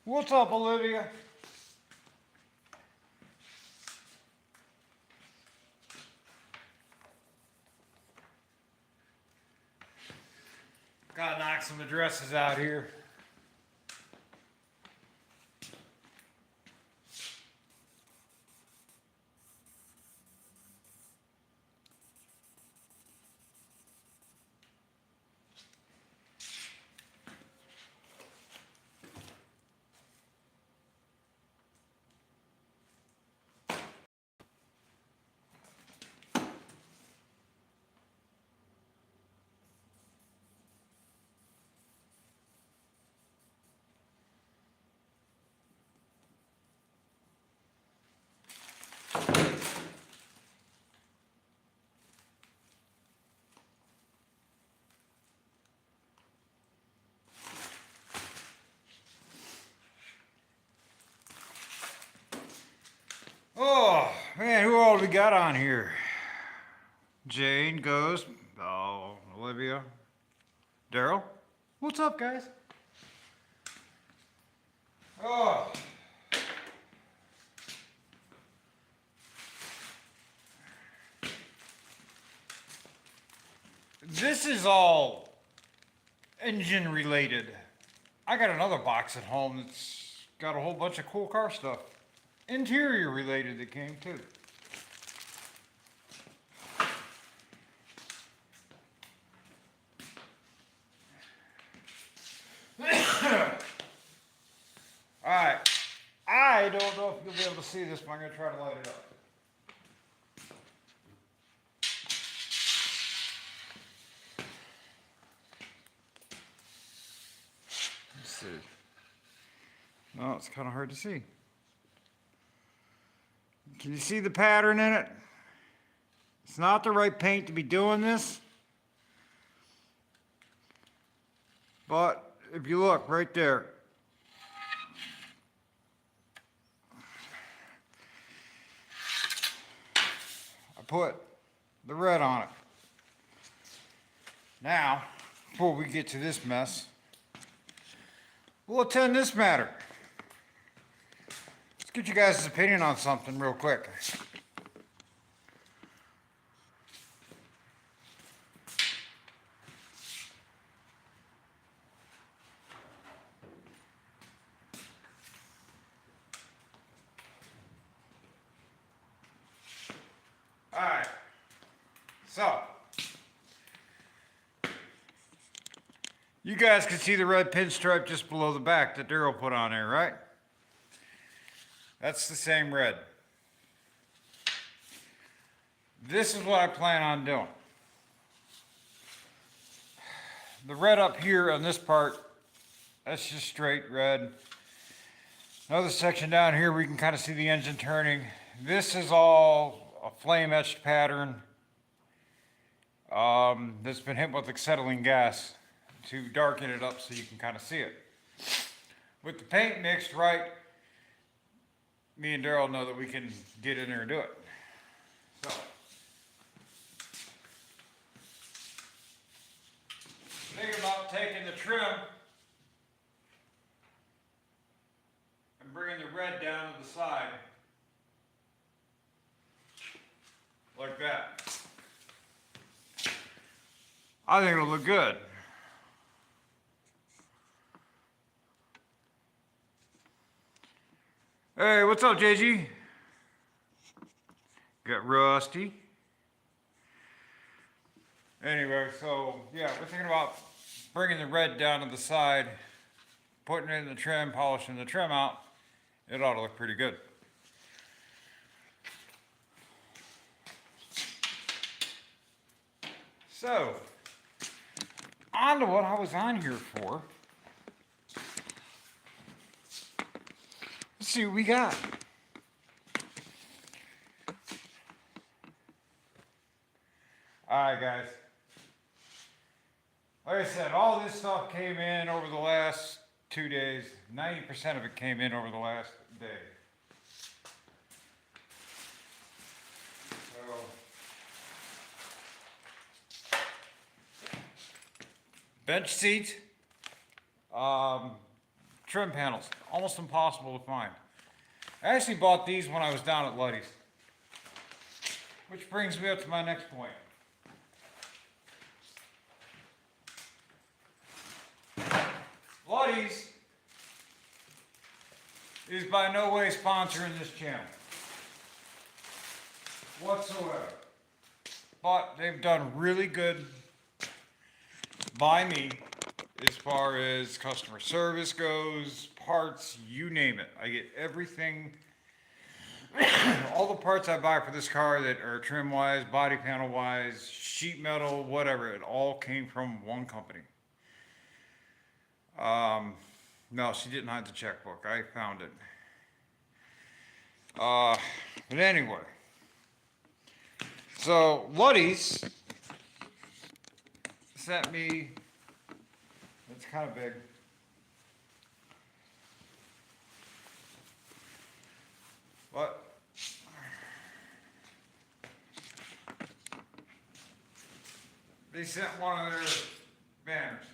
What's up, Olivia? Gotta knock some addresses out here. Oh, man, who all we got on here? Jane, Ghost, Olivia, Daryl. What's up, guys? Oh. This is all engine related. I got another box at home that's got a whole bunch of cool car stuff. Interior related that came too. Alright. I don't know if you'll be able to see this, but I'm going to try to light it up. Let's see. No, it's kind of hard to see. Can you see the pattern in it? It's not the right paint to be doing this. But if you look right there, I put the red on it. Now, before we get to this mess, we'll attend this matter. Let's get you guys' opinion on something real quick. Alright, so you guys can see the red pinstripe just below the back that Daryl put on there, right? That's the same red. This is what I plan on doing. The red up here on this part, that's just straight red. Another section down here, we can kind of see the engine turning. This is all a flame etched pattern that's been hit with acetylene gas to darken it up so you can kind of see it. With the paint mixed right, me and Daryl know that we can get in there and do it. So, think about taking the trim and bringing the red down to the side. Like that. I think it'll look good. Hey, what's up, JG? Got Rusty. Anyway, so yeah, we're thinking about bringing the red down to the side, putting it in the trim, polishing the trim out. It ought to look pretty good. So, on to what I was on here for. Let's see what we got. Alright guys. Like I said, all this stuff came in over the last 2 days. 90% of it came in over the last day. Bench seat, trim panels, almost impossible to find. I actually bought these when I was down at Luddy's. Which brings me up to my next point. Luddy's is by no way sponsoring this channel whatsoever. But they've done really good by me as far as customer service goes, parts, you name it. I get everything, all the parts I buy for this car that are trim wise, body panel wise, sheet metal, whatever, it all came from one company. No, she didn't hide the checkbook. I found it. But anyway. So, Luddy's sent me, it's kind of big. But, they sent one of their banners.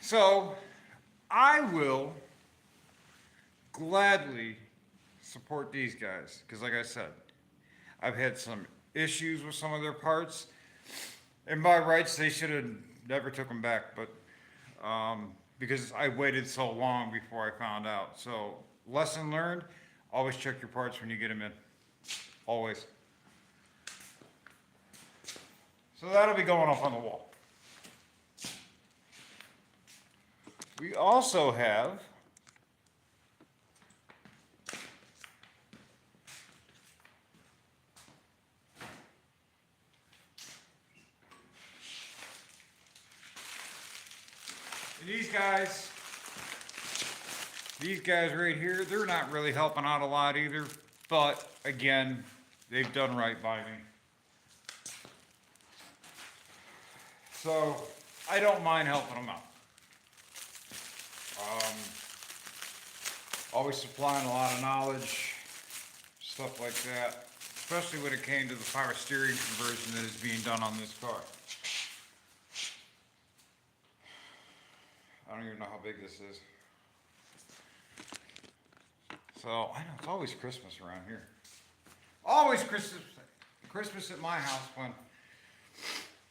So, I will gladly support these guys, because like I said, I've had some issues with some of their parts, and by rights they should have never took them back, but because I waited so long before I found out. So, lesson learned, always check your parts when you get them in, always. So that'll be going up on the wall. We also have these guys right here, they're not really helping out a lot either, but again, they've done right by me. So, I don't mind helping them out. Always supplying a lot of knowledge, stuff like that, especially when it came to the power steering conversion that is being done on this car. I don't even know how big this is. So, I know, it's always Christmas around here. Always Christmas at my house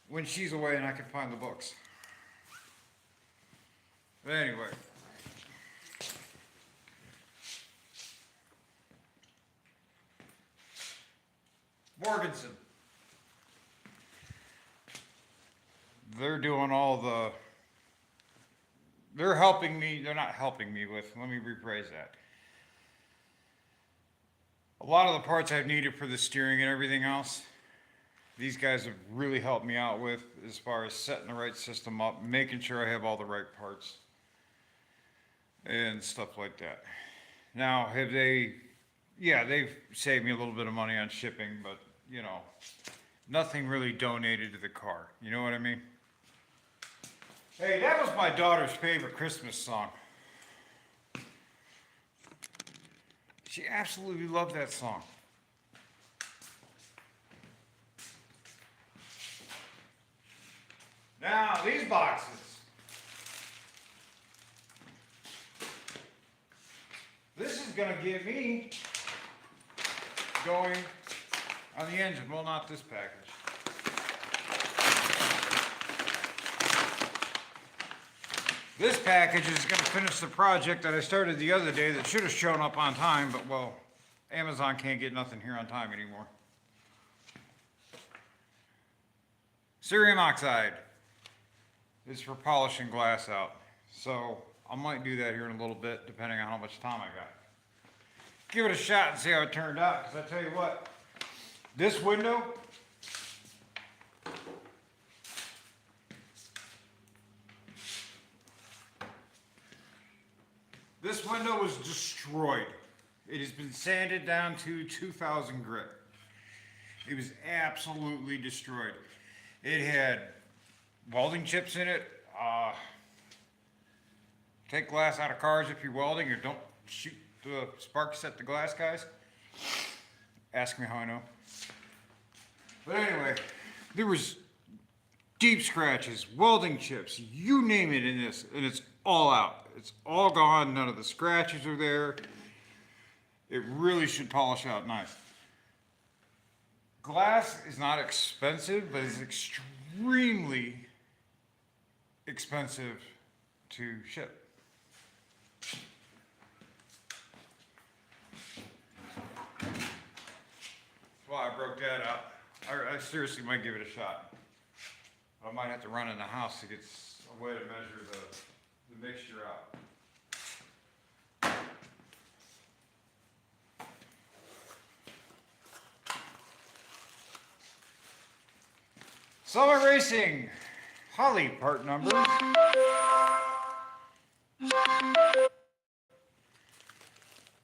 when she's away and I can find the books. But anyway. Morganson. They're doing they're helping me, they're not helping me with, let me rephrase that. A lot of the parts I've needed for the steering and everything else, these guys have really helped me out with as far as setting the right system up, making sure I have all the right parts and stuff like that. Now, they've saved me a little bit of money on shipping, but, you know, nothing really donated to the car. You know what I mean? Hey, that was my daughter's favorite Christmas song. She absolutely loved that song. Now, these boxes. This is going to get me going on the engine. Well, not this package. This package is going to finish the project that I started the other day that should have shown up on time, but well, Amazon can't get nothing here on time anymore. Cerium oxide is for polishing glass out. So I might do that here in a little bit, depending on how much time I got. Give it a shot and see how it turned out, because I tell you what, this window, was destroyed. It has been sanded down to 2000 grit. It was absolutely destroyed. It had welding chips in it. Take glass out of cars if you're welding, or don't shoot the sparks at the glass guys. Ask me how I know. But anyway, there was deep scratches, welding chips, you name it in this, and it's all out. It's all gone, none of the scratches are there. It really should polish out nice. Glass is not expensive, but it's extremely expensive to ship. That's why I broke that out. I seriously might give it a shot. I might have to run in the house to get a way to measure the mixture out. Summit Racing, Holly part number.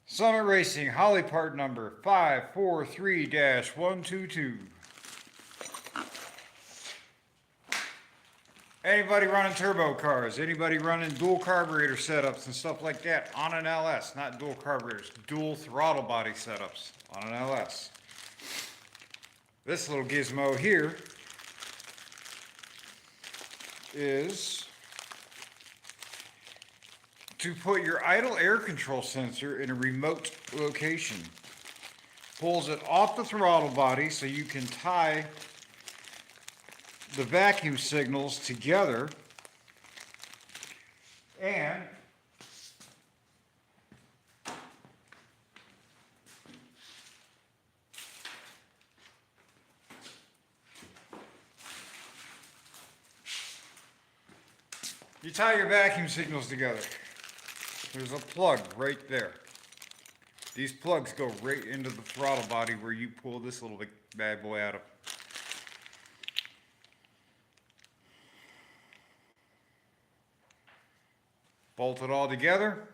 Summit Racing, Holly part number 543-122. Anybody running turbo cars, anybody running dual carburetor setups and stuff like that on an LS, not dual carburetors, dual throttle body setups on an LS. This little gizmo here is to put your idle air control sensor in a remote location. Pulls it off the throttle body so you can tie the vacuum signals together, and you tie your vacuum signals together. There's a plug right there. These plugs go right into the throttle body where you pull this little bad boy out of. Bolt it all together.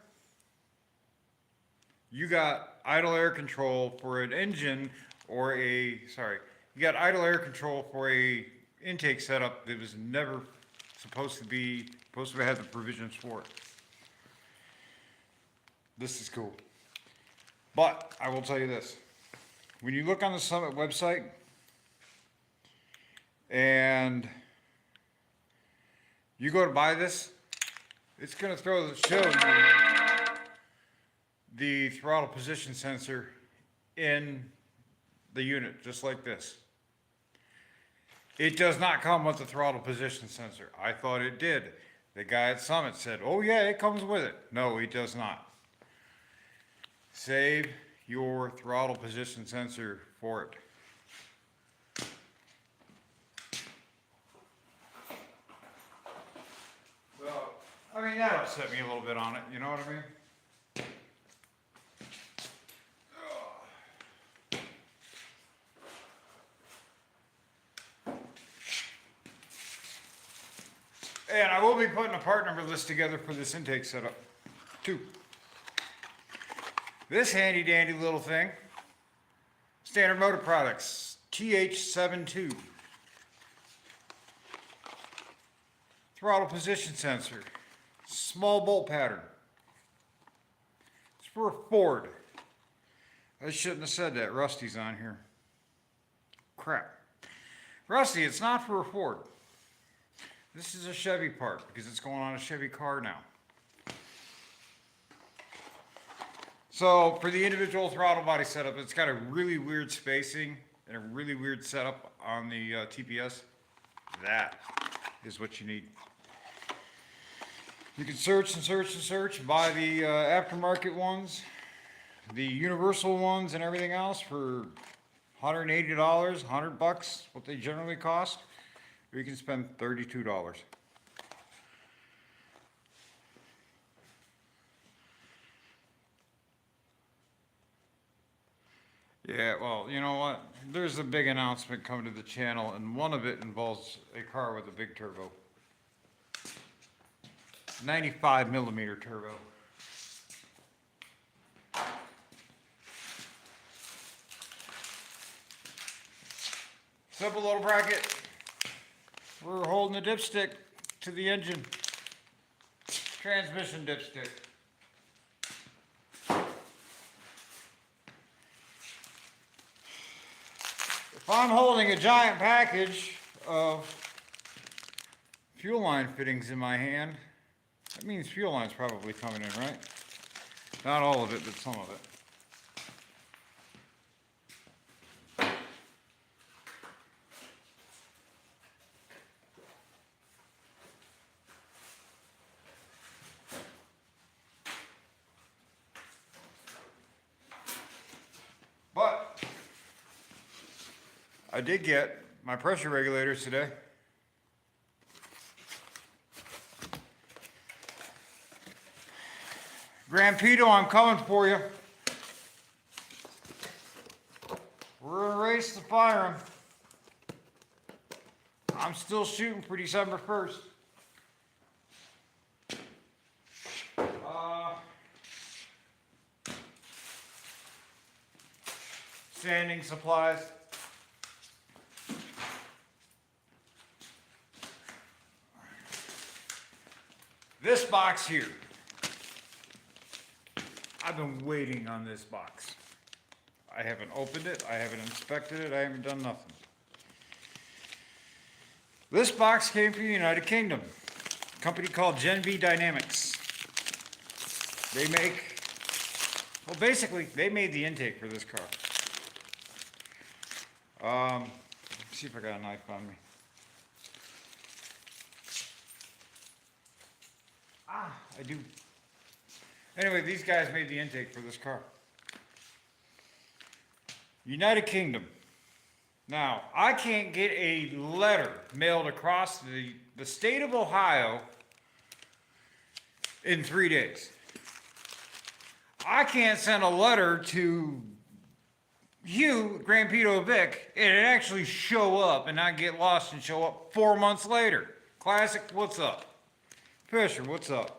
You got idle air control for an engine or you got idle air control for a intake setup that was never supposed to have the provisions for it. This is cool. But I will tell you this. When you look on the Summit website and you go to buy this, it's going to show you the throttle position sensor in the unit, just like this. It does not come with the throttle position sensor. I thought it did. The guy at Summit said, oh yeah, it comes with it. No, it does not. Save your throttle position sensor for it. So, I mean, that upset me a little bit on it, you know what I mean? And I will be putting a part number list together for this intake setup, too. This handy dandy little thing, Standard Motor Products, TH72. Throttle position sensor, small bolt pattern. It's for a Ford. I shouldn't have said that, Rusty's on here. Crap. Rusty, it's not for a Ford. This is a Chevy part because it's going on a Chevy car now. So for the individual throttle body setup, it's got a really weird spacing and a really weird setup on the TPS. That is what you need. You can search and search and search, buy the aftermarket ones, the universal ones and everything else for $180, $100, what they generally cost. Or you can spend $32. Yeah, well, you know what? There's a big announcement coming to the channel, and one of it involves a car with a big turbo. 95 millimeter turbo. Simple little bracket. We're holding the dipstick to the engine. Transmission dipstick. If I'm holding a giant package of fuel line fittings in my hand. That means fuel line's probably coming in, right? Not all of it, but some of it. But I did get my pressure regulators today. Grampito, I'm coming for you. We're in a race to fire them. I'm still shooting for December 1st. Sanding supplies. This box here. I've been waiting on this box. I haven't opened it, I haven't inspected it, I haven't done nothing. This box came from the United Kingdom. A company called Gen V Dynamics. They make, well basically, they made the intake for this car. Let's see if I got a knife on me. I do. Anyway, these guys made the intake for this car. United Kingdom. Now, I can't get a letter mailed across the state of Ohio in 3 days. I can't send a letter to you, Grampito Vic, and it actually show up and not get lost and show up 4 months later. Classic, what's up? Fisher, what's up?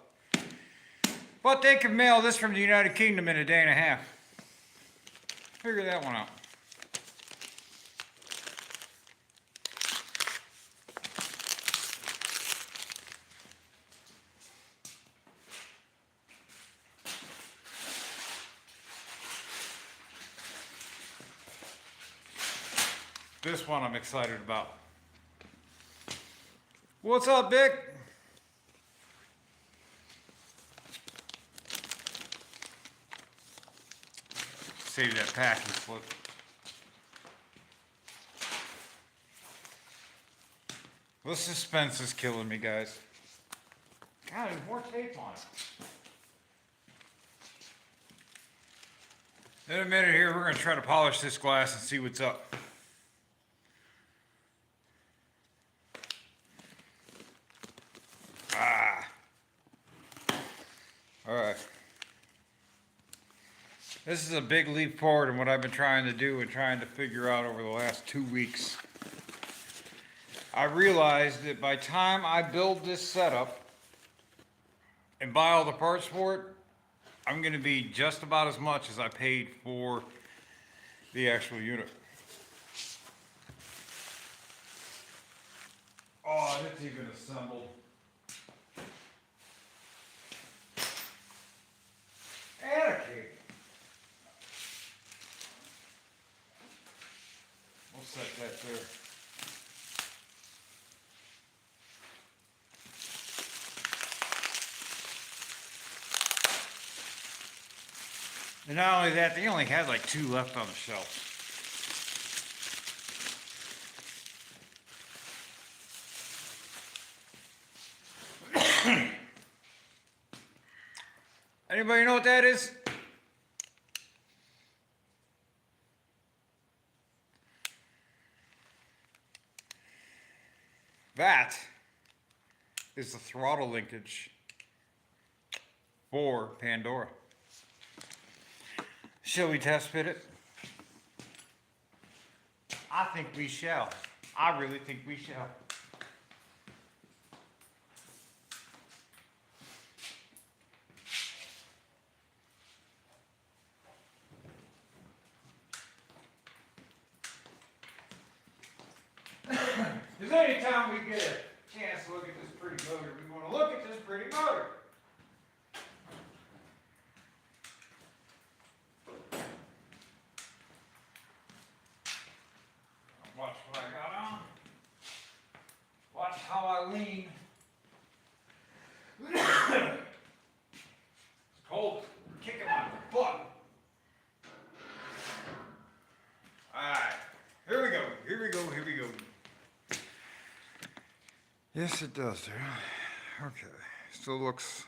But they can mail this from the United Kingdom in a day and a half. Figure that one out. This one I'm excited about. What's up, Vic? Save that packing slip. The suspense is killing me, guys. God, there's more tape on it. In a minute here, we're going to try to polish this glass and see what's up. All right. This is a big leap forward in what I've been trying to do and trying to figure out over the last 2 weeks. I realized that by the time I build this setup and buy all the parts for it, I'm going to be just about as much as I paid for the actual unit. Oh, and it's even assembled. And a cable. We'll set that there. And not only that, they only had like 2 left on the shelf. Anybody know what that is? That is the throttle linkage for Pandora. Shall we test fit it? I think we shall. I really think we shall. Because anytime we get a chance to look at this pretty motor, we want to look at this pretty motor. Watch what I got on. Watch how I lean. Yes, it does, dude. Okay, still looks.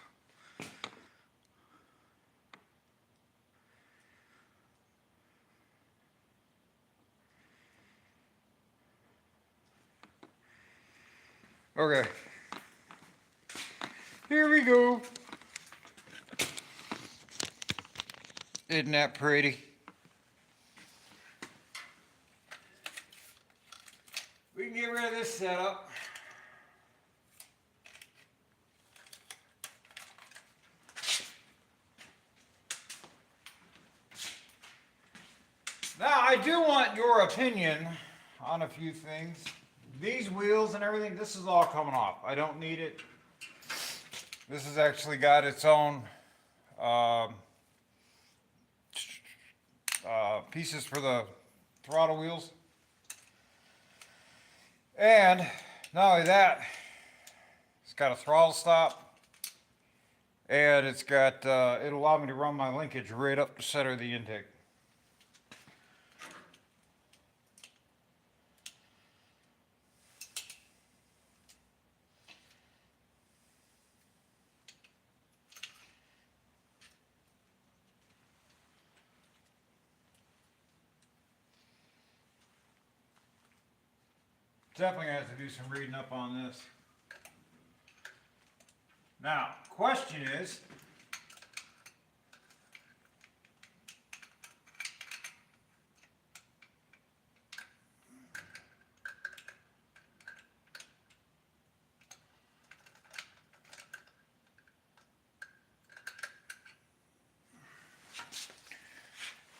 Okay, here we go. Isn't that pretty? We can get rid of this setup. Now, I do want your opinion on a few things. These wheels and everything, this is all coming off. I don't need it. This has actually got its own um, pieces for the throttle wheels. And not only that, it's got a throttle stop. And it's got, it'll allow me to run my linkage right up the center of the intake. Definitely have to do some reading up on this. Now, question is,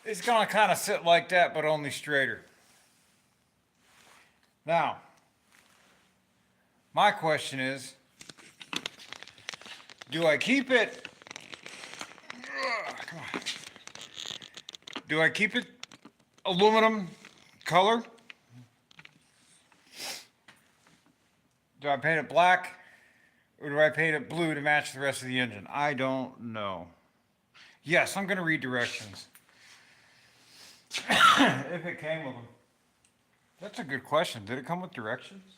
it's going to kind of sit like that, but only straighter. Now, my question is, do I keep it? Come on. Do I keep it aluminum color? Do I paint it black? Or do I paint it blue to match the rest of the engine? I don't know. Yes, I'm going to read directions. If it came with them. That's a good question. Did it come with directions?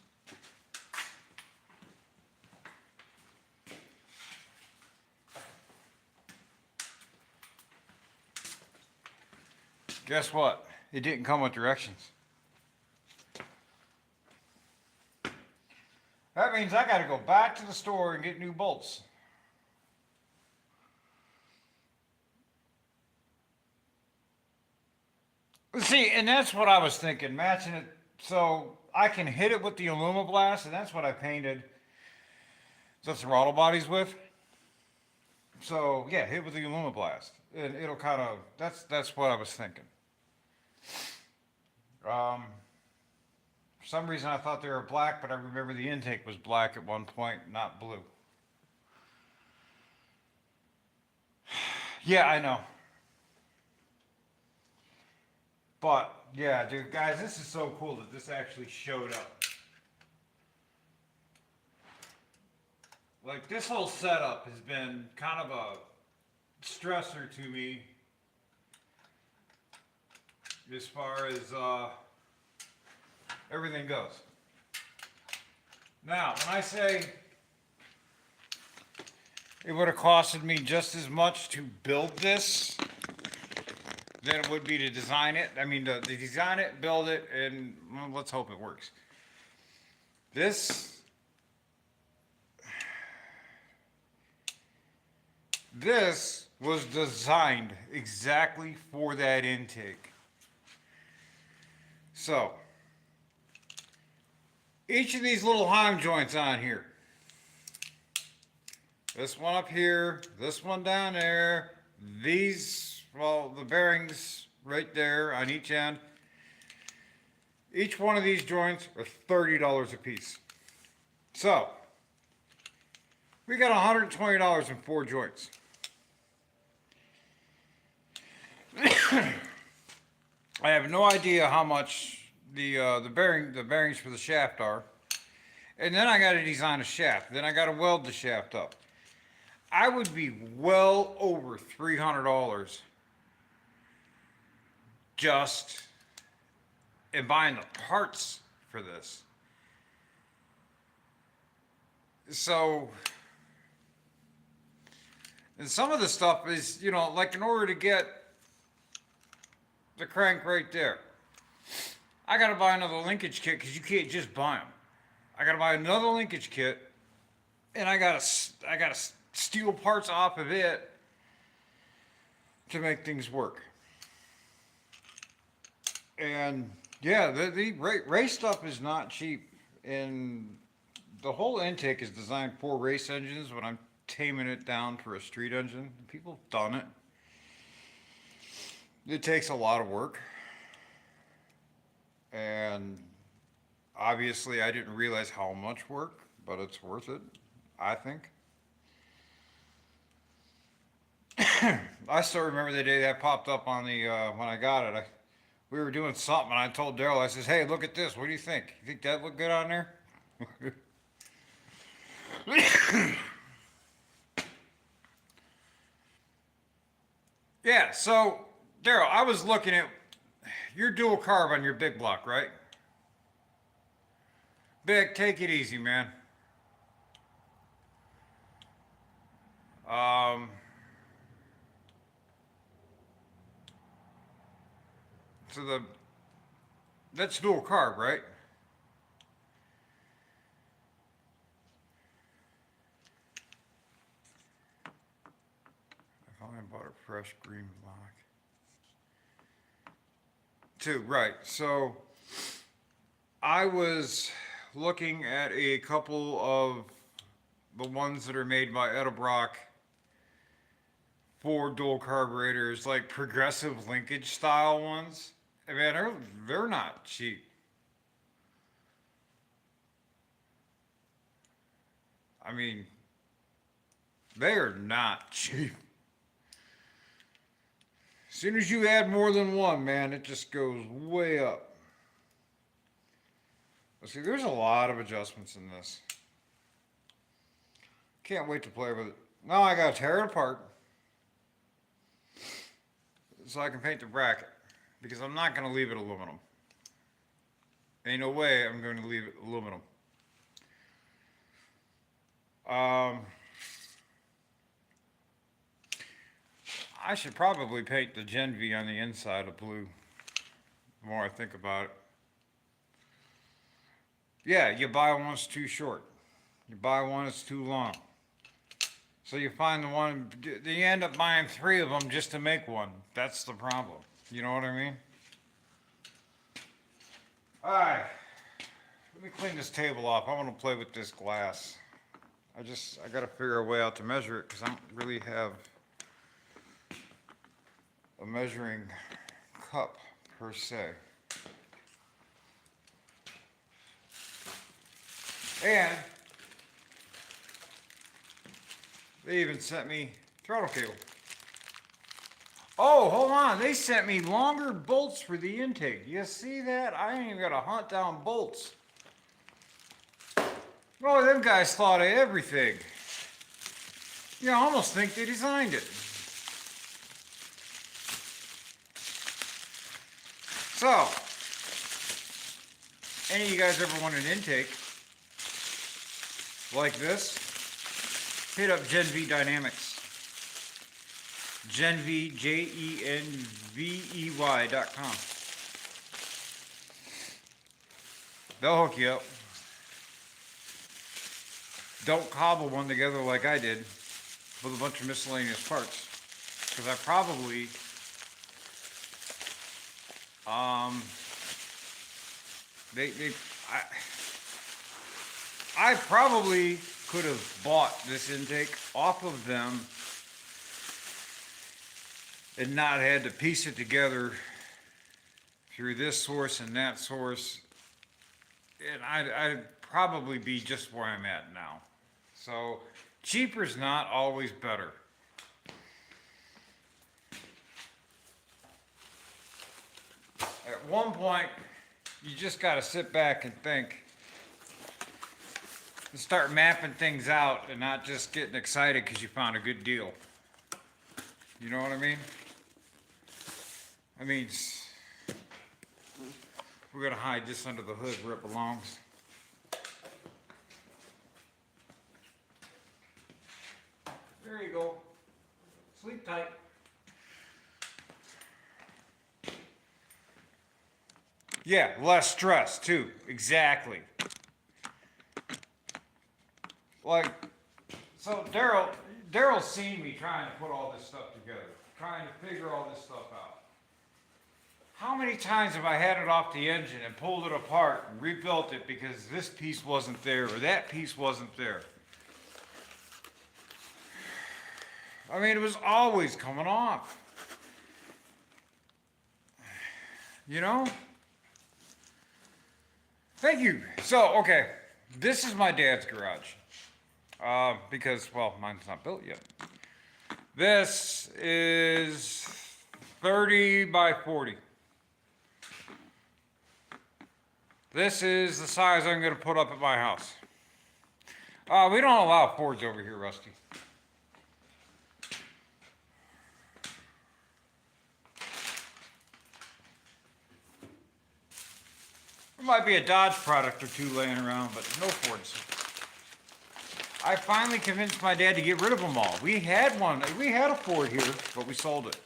Guess what? It didn't come with directions. That means I got to go back to the store and get new bolts. See, and that's what I was thinking, matching it so I can hit it with the Alumablast, and that's what I painted the throttle bodies with. So yeah, hit with the Alumablast, and it'll kind of that's what I was thinking. For some reason I thought they were black, but I remember the intake was black at one point, not blue. Yeah, I know. But yeah, dude, guys, this is so cool that this actually showed up. Like, this whole setup has been kind of a stressor to me as far as everything goes. Now, when I say it would have costed me just as much to build this than it would be to design it. I mean, to design it, build it, and well, let's hope it works. This was designed exactly for that intake. So, each of these little heim joints on here, this one up here, this one down there, these, well, the bearings right there on each end. Each one of these joints are $30 a piece. So, we got $120 in 4 joints. I have no idea how much the bearings for the shaft are. And then I got to design a shaft. Then I got to weld the shaft up. I would be well over $300 just in buying the parts for this. So, and some of the stuff is, like in order to get the crank right there, I got to buy another linkage kit because you can't just buy them. I got to buy another linkage kit, and I gotta steal parts off of it to make things work. And yeah, the race stuff is not cheap, and the whole intake is designed for race engines. But I'm taming it down for a street engine. People have done it. It takes a lot of work, and obviously, I didn't realize how much work, but it's worth it, I think. I still remember the day that popped up on the when I got it. We were doing something, and I told Daryl, I says, "Hey, look at this. What do you think? You think that look good on there?" Yeah. So, Daryl, I was looking at your dual carb on your big block, right? Big, take it easy, man. Um, so that's dual carb, right? I finally bought a fresh green block. Two, right. So I was looking at a couple of the ones that are made by Edelbrock for dual carburetors, like progressive linkage style ones. I mean, they're not cheap. I mean, they are not cheap. As soon as you add more than one, man, it just goes way up. But see, there's a lot of adjustments in this. Can't wait to play with it. Now I gotta tear it apart so I can paint the bracket because I'm not gonna leave it aluminum. Ain't no way I'm going to leave it aluminum. Um, I should probably paint the Gen V on the inside of blue. The more I think about it. Yeah, you buy one that's too short. You buy one that's too long. So you find the one, you end up buying three of them just to make one. That's the problem. You know what I mean? Alright, let me clean this table off. I want to play with this glass. I gotta figure a way out to measure it because I don't really have a measuring cup per se. And they even sent me throttle cable. Oh, hold on. They sent me longer bolts for the intake. You see that? I ain't even got to hunt down bolts. Oh, them guys thought of everything. You know, I almost think they designed it. So, any of you guys ever want an intake like this? Hit up Gen V Dynamics. Genvey, GenVey.com. They'll hook you up. Don't cobble one together like I did with a bunch of miscellaneous parts. Because I probably, I probably could have bought this intake off of them and not had to piece it together through this source and that source, and I'd probably be just where I'm at now. So cheaper's not always better. At one point, you just got to sit back and think and start mapping things out and not just getting excited because you found a good deal. You know what I mean? We're gonna hide this under the hood where it belongs. There you go. Sleep tight. Yeah, less stress too. Exactly. Like, so Daryl's seen me trying to put all this stuff together, trying to figure all this stuff out. How many times have I had it off the engine and pulled it apart and rebuilt it because this piece wasn't there or that piece wasn't there? I mean, it was always coming off. You know? Thank you. So, okay, this is my dad's garage. Because, well, mine's not built yet. This is 30 by 40. This is the size I'm going to put up at my house. We don't allow Fords over here, Rusty. There might be a Dodge product or two laying around, but no Fords. I finally convinced my dad to get rid of them all. We had a Ford here, but we sold it.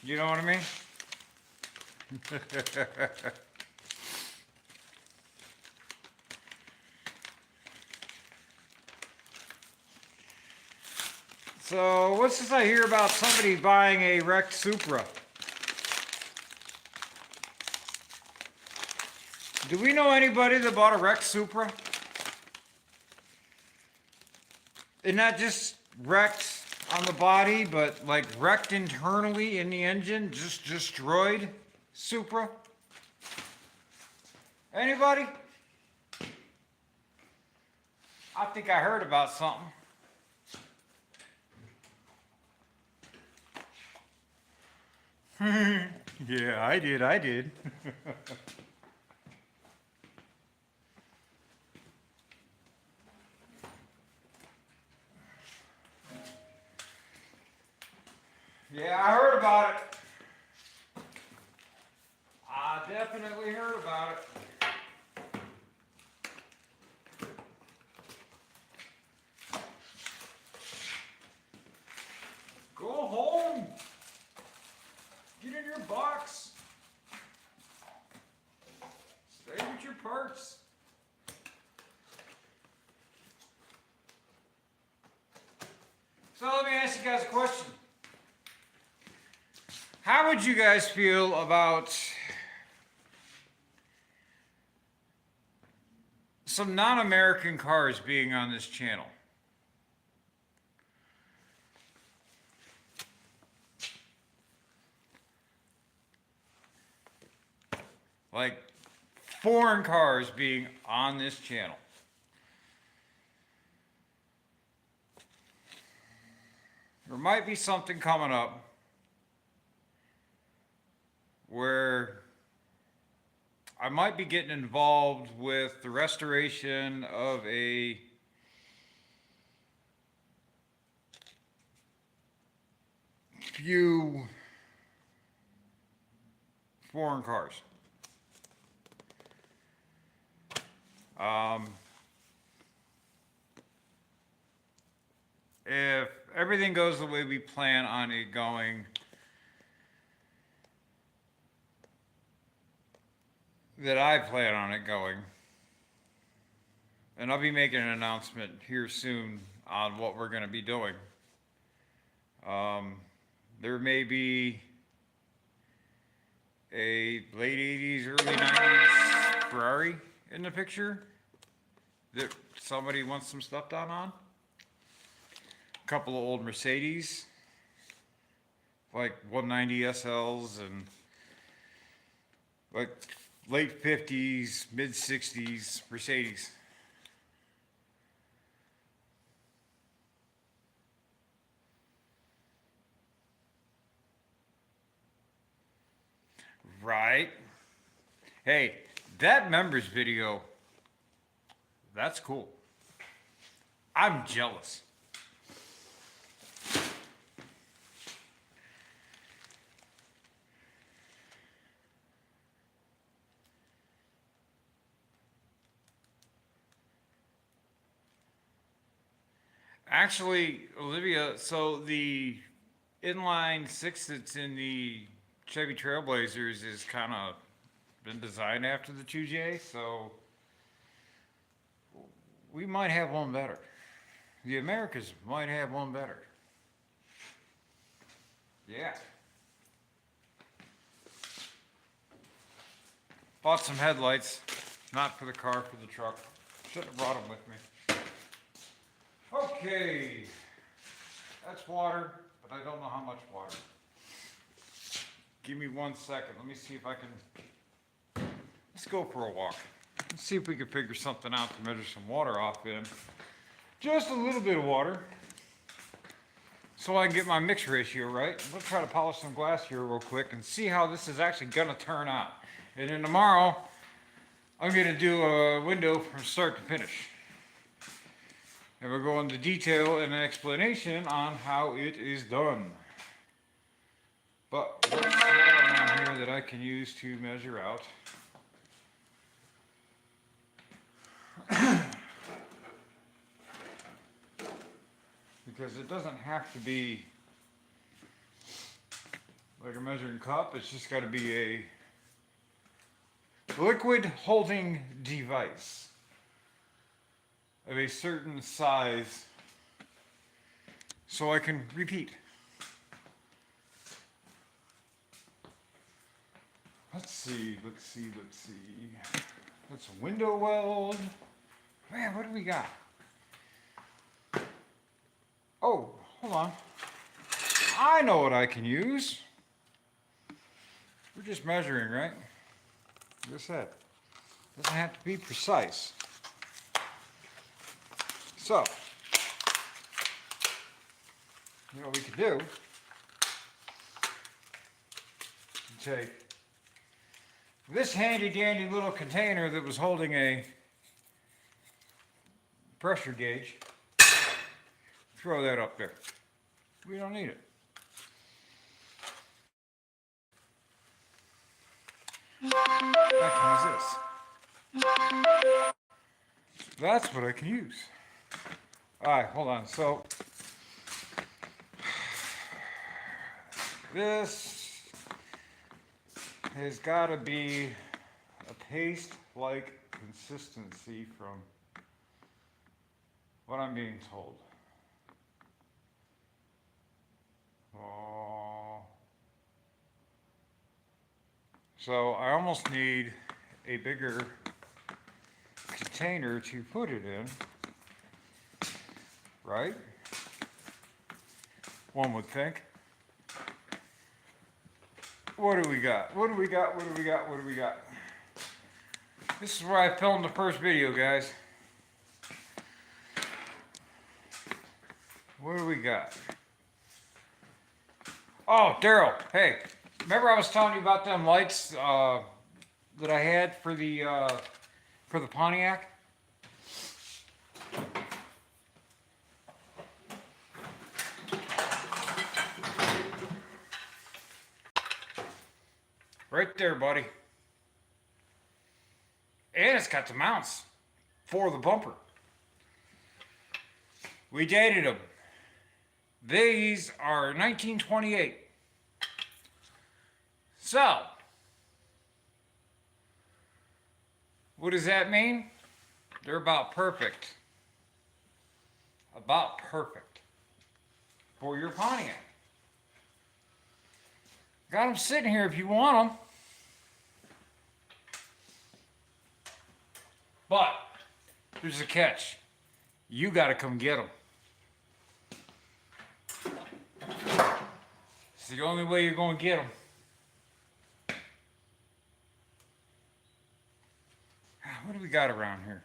You know what I mean? So, what's this I hear about somebody buying a wrecked Supra? Do we know anybody that bought a wrecked Supra? And not just wrecked on the body, but like wrecked internally in the engine, just destroyed Supra? Anybody? I think I heard about something. Yeah, I did. Yeah, I heard about it. I definitely heard about it. Go home. Get in your box. Stay with your parts. So let me ask you guys a question. How would you guys feel about some non-American cars being on this channel? Like foreign cars being on this channel. There might be something coming up where I might be getting involved with the restoration of a few foreign cars. If everything goes the way we plan on it going, that I plan on it going, and I'll be making an announcement here soon on what we're going to be doing. There may be a late 80s, early 90s Ferrari in the picture that somebody wants some stuff done on. A couple of old Mercedes, like 190 SLs and like late 50s, mid 60s Mercedes. Right. Hey, that members video, that's cool. I'm jealous. Actually, Olivia, so the inline six that's in the Chevy Trailblazers is kind of been designed after the 2J, so we might have one better. The Americas might have one better. Yeah. Bought some headlights, not for the car, for the truck. Should have brought them with me. Okay. That's water, but I don't know how much water. Give me 1 second. Let me see if I can. Let's go for a walk. Let's see if we can figure something out to measure some water off in. Just a little bit of water. So I can get my mix ratio right. We'll try to polish some glass here real quick and see how this is actually gonna turn out. And then tomorrow, I'm gonna do a window from start to finish. And we'll go into detail and an explanation on how it is done. But what's around here that I can use to measure out? Because it doesn't have to be like a measuring cup, it's just got to be a liquid holding device of a certain size so I can repeat. Let's see. That's a window weld. Man, what do we got? Oh, hold on. I know what I can use. We're just measuring, right? Like I said, doesn't have to be precise. So, you know what we could do? Take this handy dandy little container that was holding a pressure gauge. Throw that up there. We don't need it. I can use this. That's what I can use. Alright, hold on. So, this has got to be a paste-like consistency from what I'm being told. Oh. So I almost need a bigger container to put it in, right? One would think. What do we got? What do we got? What do we got? What do we got? This is where I filmed the first video, guys. What do we got? Oh, Daryl, hey, remember I was telling you about them lights that I had for the Pontiac? Right there, buddy. And it's got the mounts for the bumper. We dated them. These are 1928. So, what does that mean? They're about perfect. About perfect for your Pontiac. Got them sitting here if you want them. But there's a catch. You got to come get them. It's the only way you're going to get them. What do we got around here?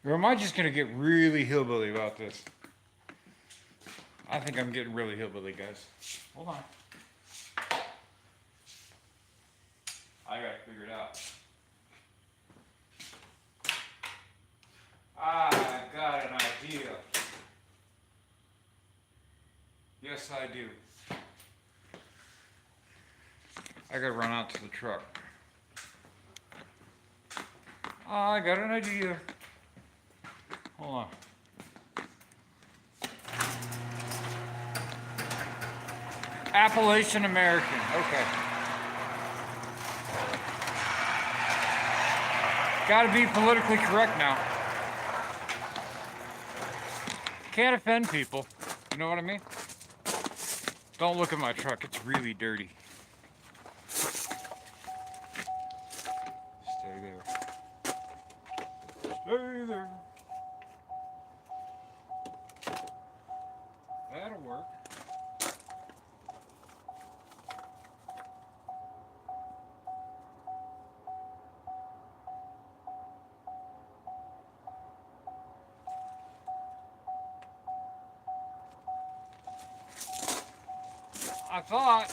Or am I just going to get really hillbilly about this? I think I'm getting really hillbilly, guys. Hold on. I got to figure it out. I got an idea. Yes, I do. I gotta run out to the truck. I got an idea. Hold on. Appalachian American. Okay. Gotta be politically correct now. Can't offend people. You know what I mean? Don't look at my truck. It's really dirty. Stay there. Stay there. That'll work. I thought.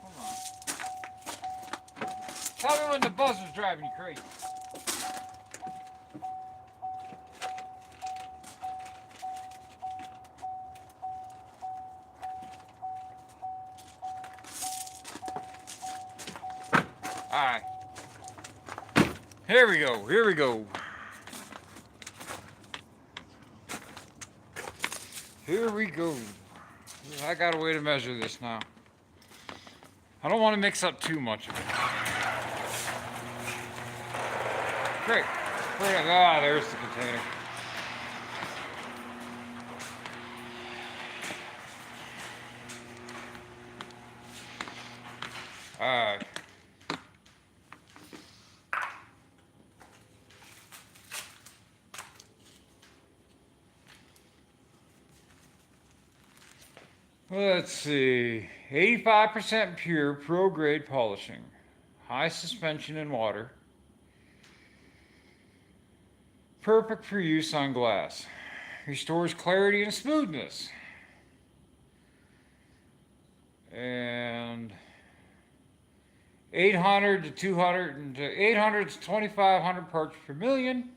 Hold on. Tell me when the buzz was driving you crazy. Alright. Here we go. Here we go. Here we go. I got a way to measure this now. I don't want to mix up too much of it. Great. Ah, there's the container. Alright. Let's see. 85% pure pro grade polishing. High suspension in water. Perfect for use on glass. Restores clarity and smoothness. And 800 to 200 to 800 to 2,500 parts per million.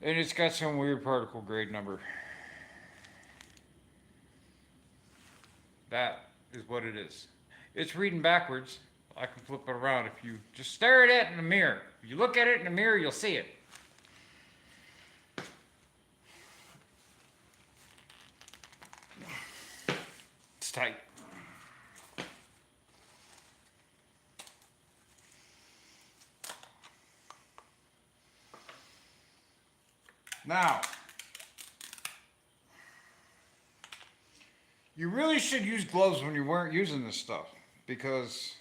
And it's got some weird particle grade number. That is what it is. It's reading backwards. I can flip it around if you just stare at it in the mirror. If you look at it in the mirror, you'll see it. It's tight. Now, you really should use gloves when you weren't using this stuff, because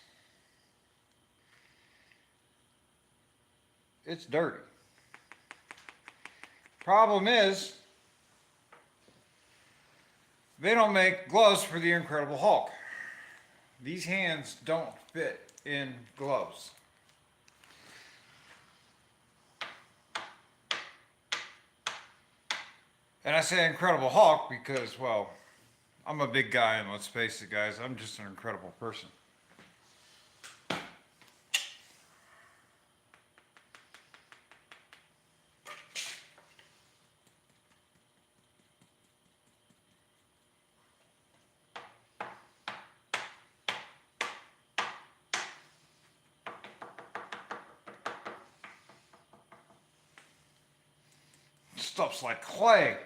it's dirty. Problem is, they don't make gloves for the Incredible Hulk. These hands don't fit in gloves. And I say Incredible Hulk because, well, I'm a big guy, and let's face it, guys, I'm just an incredible person. Stuff's like clay.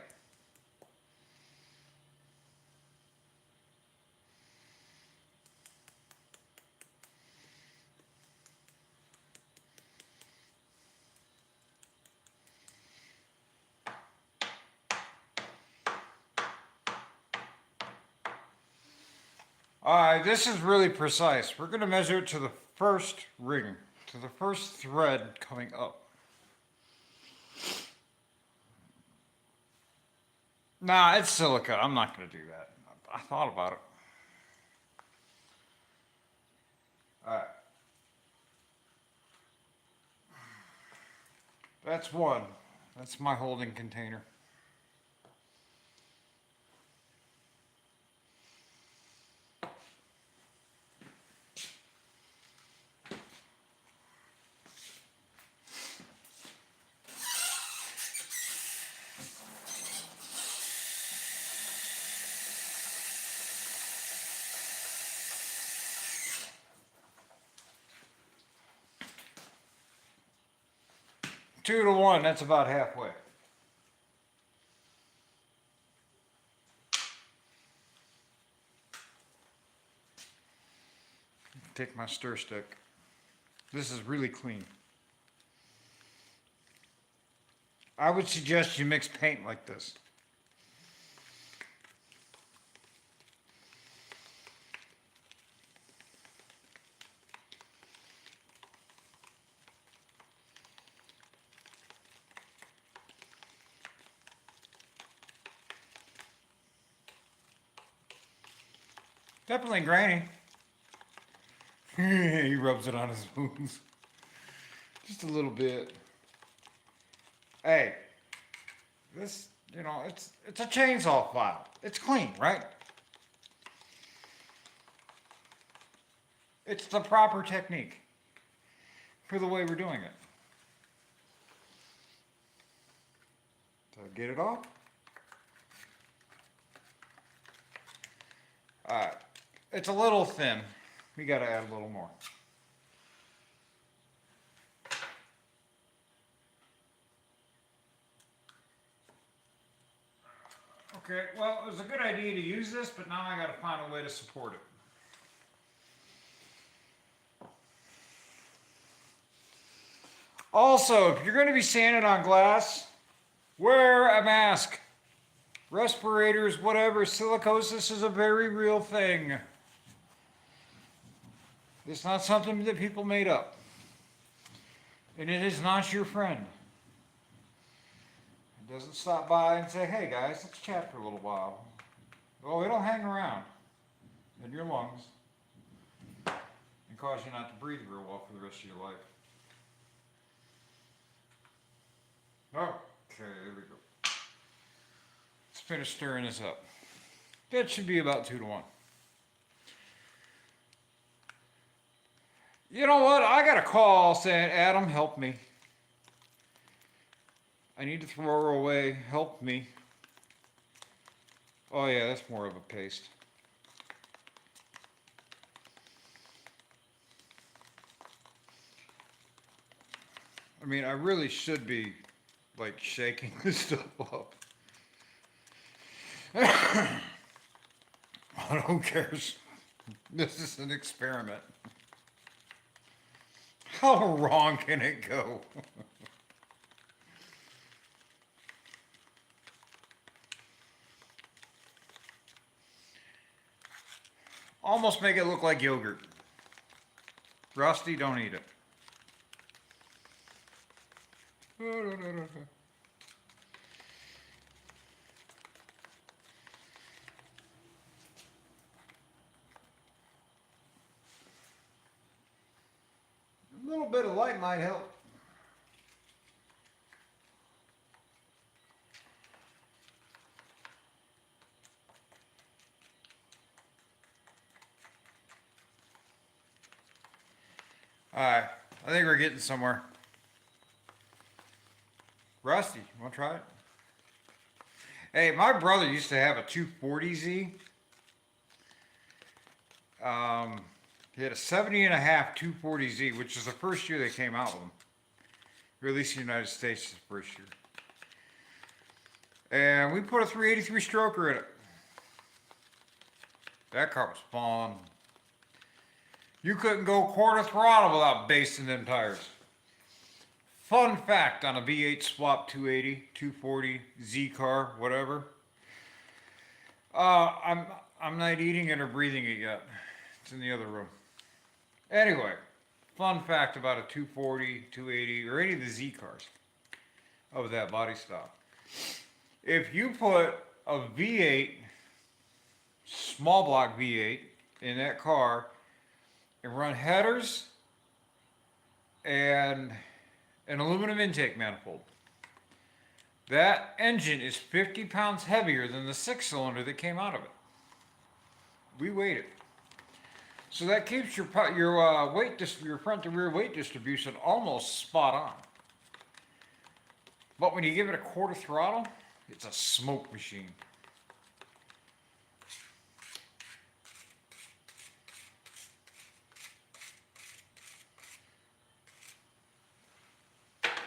Alright, this is really precise. We're going to measure it to the first ring, to the first thread coming up. Nah, it's silica. I'm not going to do that. I thought about it. Alright. That's one. That's my holding container. 2 to 1, that's about halfway. Take my stir stick. This is really clean. I would suggest you mix paint like this. Definitely grainy. He rubs it on his wounds. Just a little bit. Hey, this, you know, it's a chainsaw file. It's clean, right? It's the proper technique for the way we're doing it. So get it off. Alright, it's a little thin. We gotta add a little more. Okay, well, it was a good idea to use this, but now I gotta find a way to support it. Also, if you're gonna be sanding on glass, wear a mask. Respirators, whatever, silicosis is a very real thing. It's not something that people made up. And it is not your friend. It doesn't stop by and say, hey guys, let's chat for a little while. Well, it'll hang around in your lungs and cause you not to breathe real well for the rest of your life. Okay, there we go. Let's finish stirring this up. That should be about 2 to 1. You know what? I got a call saying, Adam, help me. I need to throw her away. Help me. Oh yeah, that's more of a paste. I mean, I really should be, like, shaking this stuff up. I don't care. This is an experiment. How wrong can it go? Almost make it look like yogurt. Rusty, don't eat it. A little bit of light might help. Alright, I think we're getting somewhere. Rusty, you want to try it? Hey, my brother used to have a 240Z. He had a 70.5 240Z, which is the first year they came out with them. Or at least in the United States, the first year. And we put a 383 stroker in it. That car was fun. You couldn't go quarter throttle without basting them tires. Fun fact on a V8 swap 280, 240, Z car, whatever. I'm not eating it or breathing it yet. It's in the other room. Anyway, fun fact about a 240, 280, or any of the Z cars of that body style. If you put a V8, small block V8, in that car and run headers and an aluminum intake manifold, that engine is 50 pounds heavier than the 6-cylinder that came out of it. We weighed it. So that keeps your your front to rear weight distribution almost spot on. But when you give it a quarter throttle, it's a smoke machine.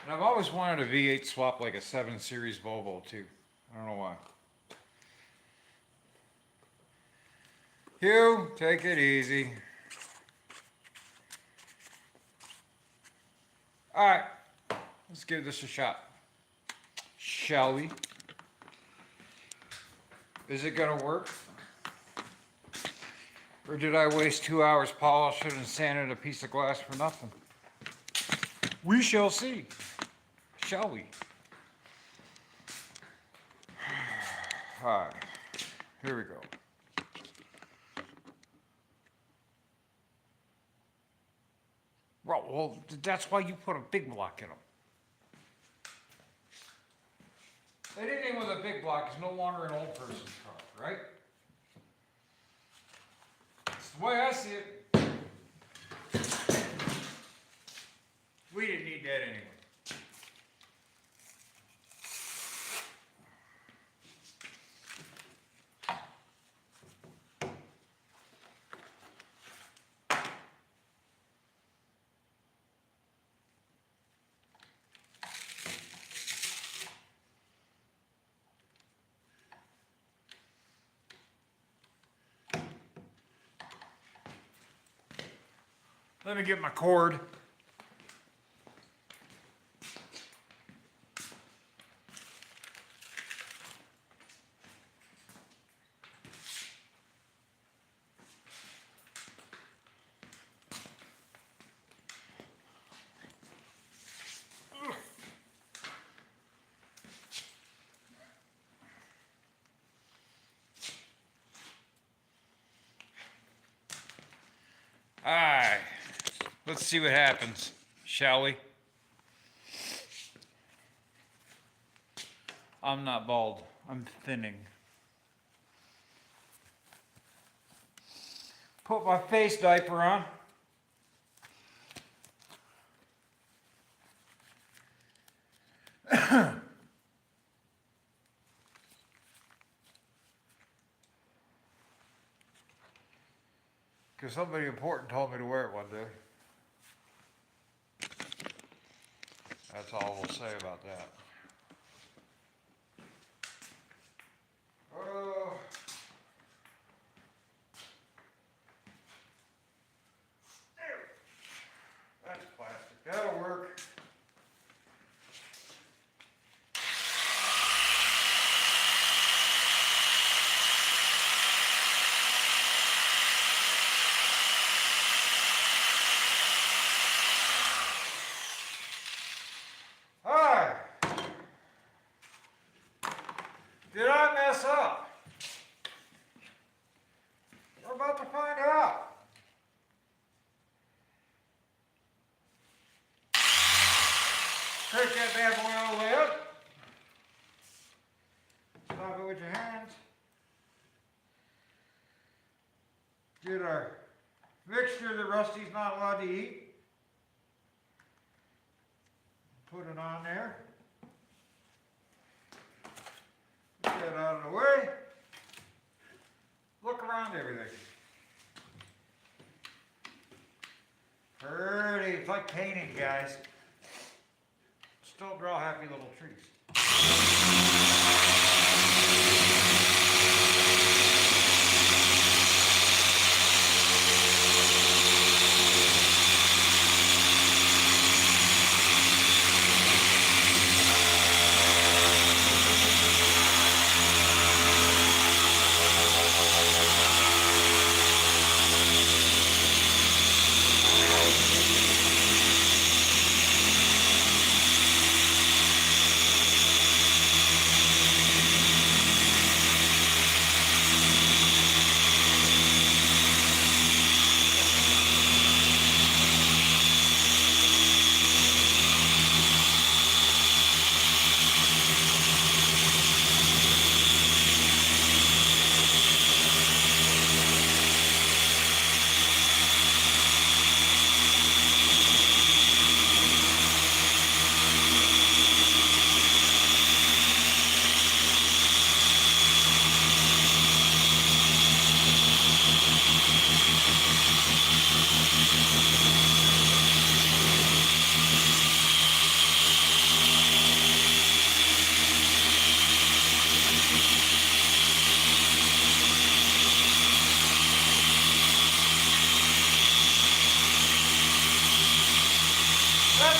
And And I've always wanted a V8 swap like a 7 Series Volvo too. I don't know why. Hugh, take it easy. Alright, let's give this a shot. Shall we? Is it gonna work? Or did I waste 2 hours polishing and sanding a piece of glass for nothing? We shall see. Shall we? Alright, here we go. Well, that's why you put a big block in them. Anything with a big block is no longer an old person's car, right? That's the way I see it. We didn't need that anyway. Let me get my cord. All right, let's see what happens, shall we? I'm not bald, I'm thinning. Put my face diaper on. Because somebody important told me to wear it one day. That's all we'll say about that. Oh. That's plastic. That'll work. Hi. Did I mess up? We're about to find out. Take that bad boy all the way up. Stop it with your hands. Get our mixture that Rusty's not allowed to eat. Put it on there. Get that out of the way. Look around everything. Pretty. It's like painting, guys. Still draw happy little trees.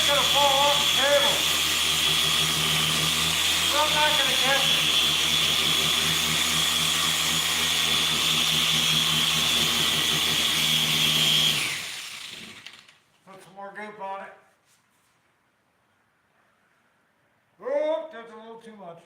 it's gonna fall off the table. So I'm not gonna catch it. Put some more goop on it. Oh, that's a little too much.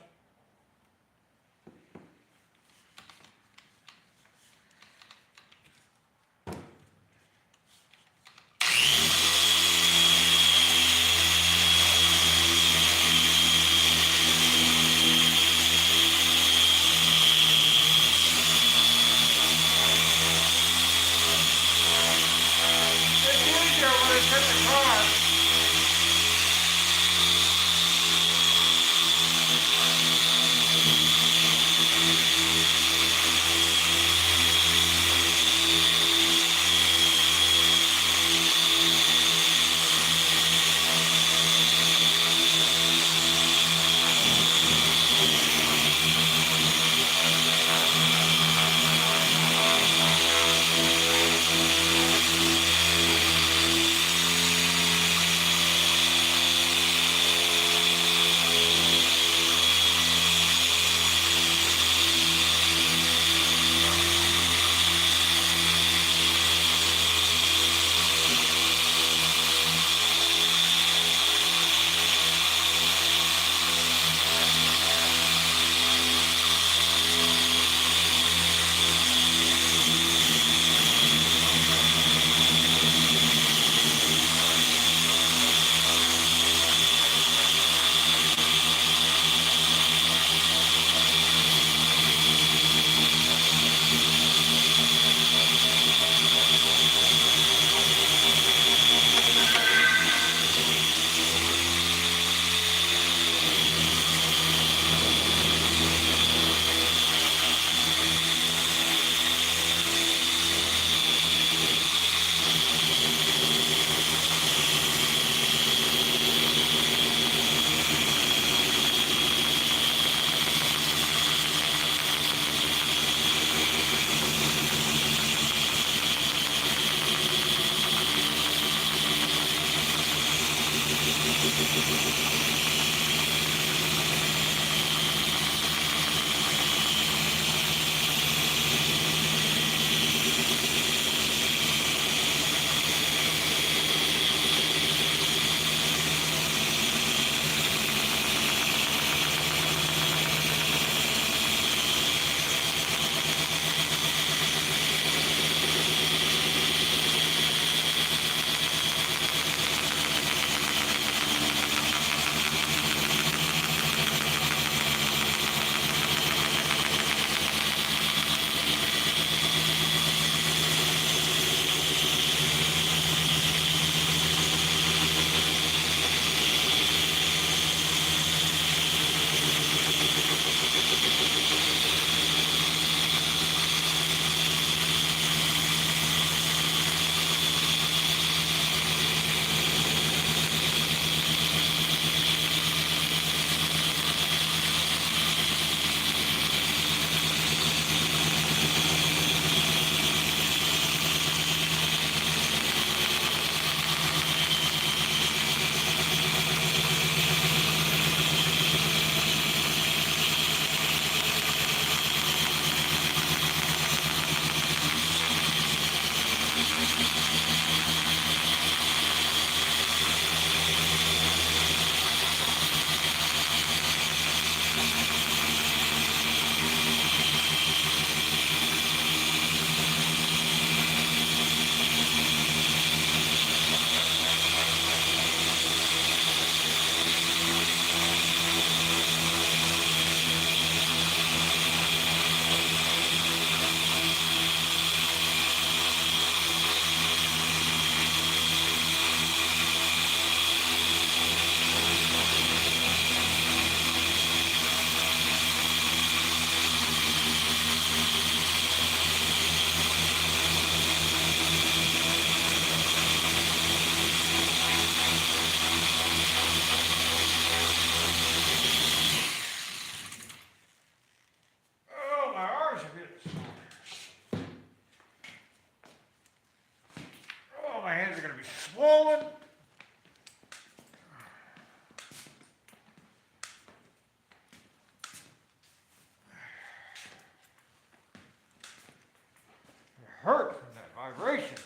vibration.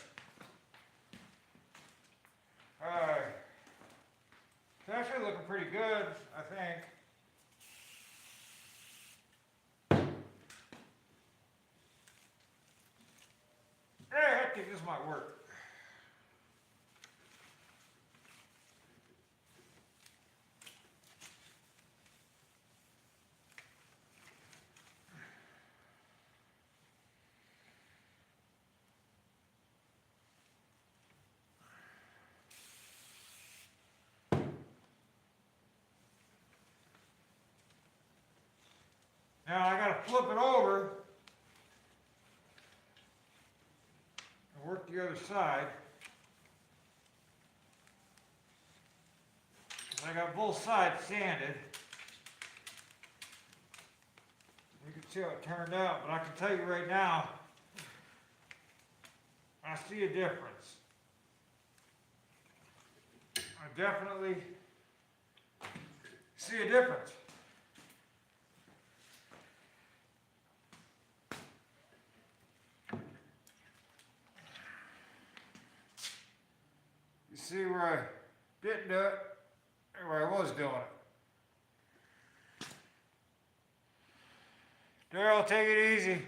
It's actually looking pretty good, I think. I think this might work. Now I gotta flip it over and work the other side. I got both sides sanded. You can see how it turned out, but I can tell you right now, I see a difference. I definitely see a difference. You see where I didn't do it, and where I was doing it. Daryl, take it easy.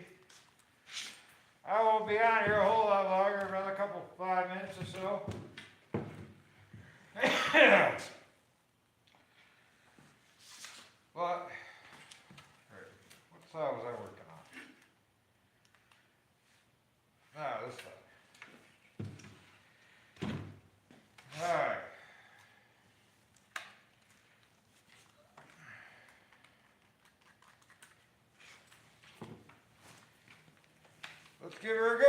I won't be on here a whole lot longer, another 5 minutes or so. But, what side was I working on? Ah, this side. Alright. Let's give her a go.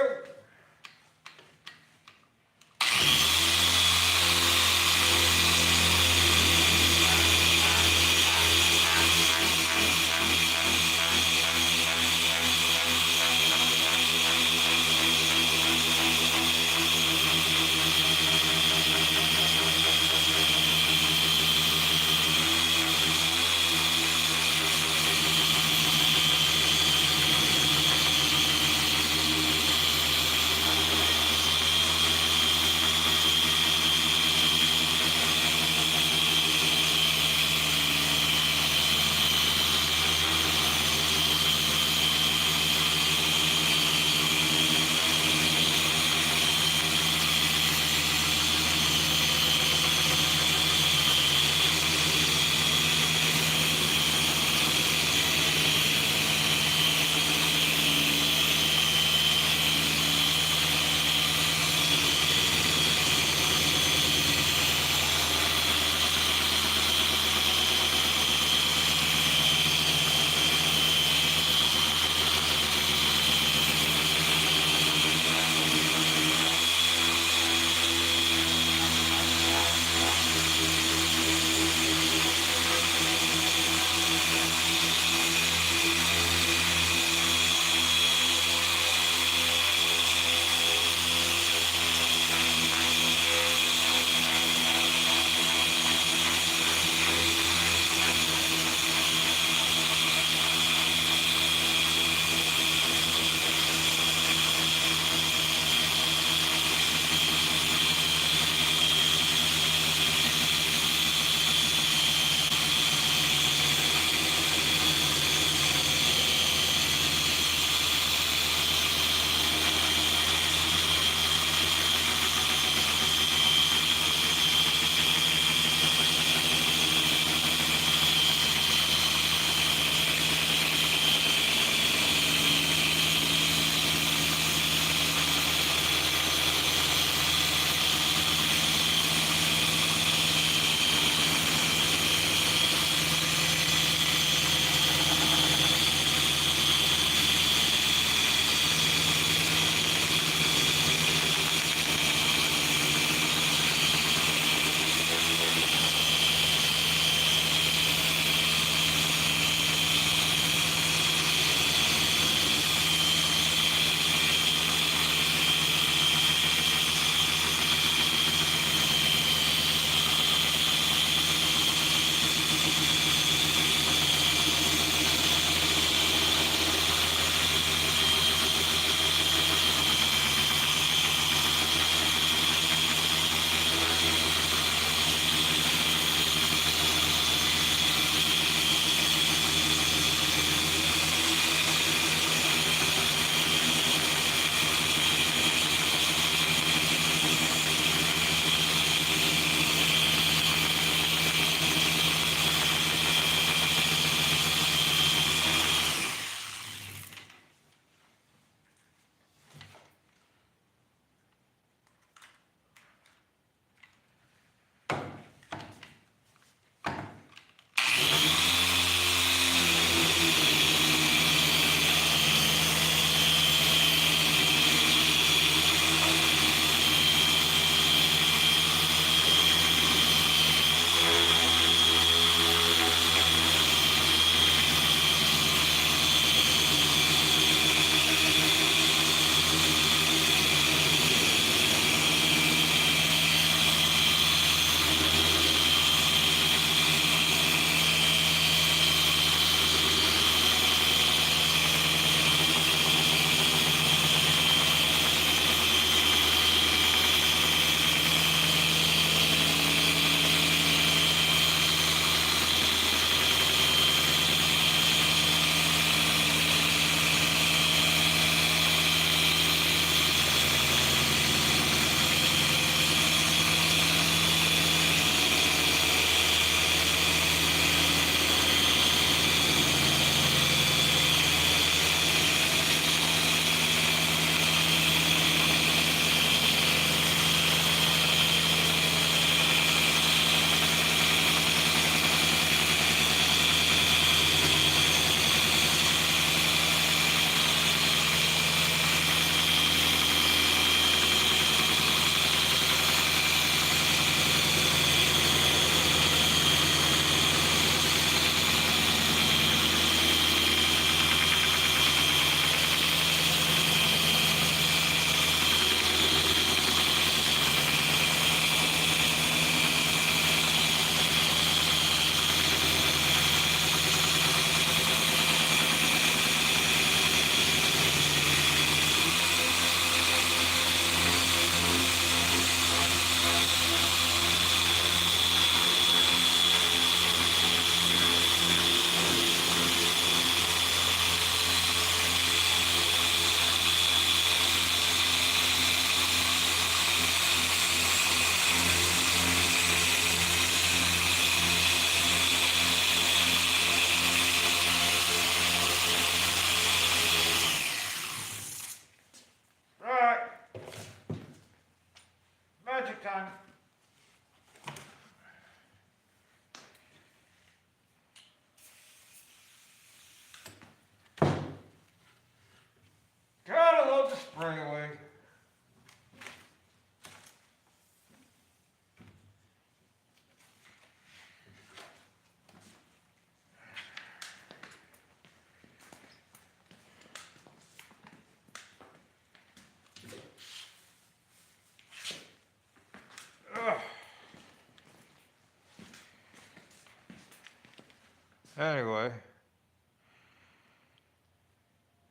Anyway.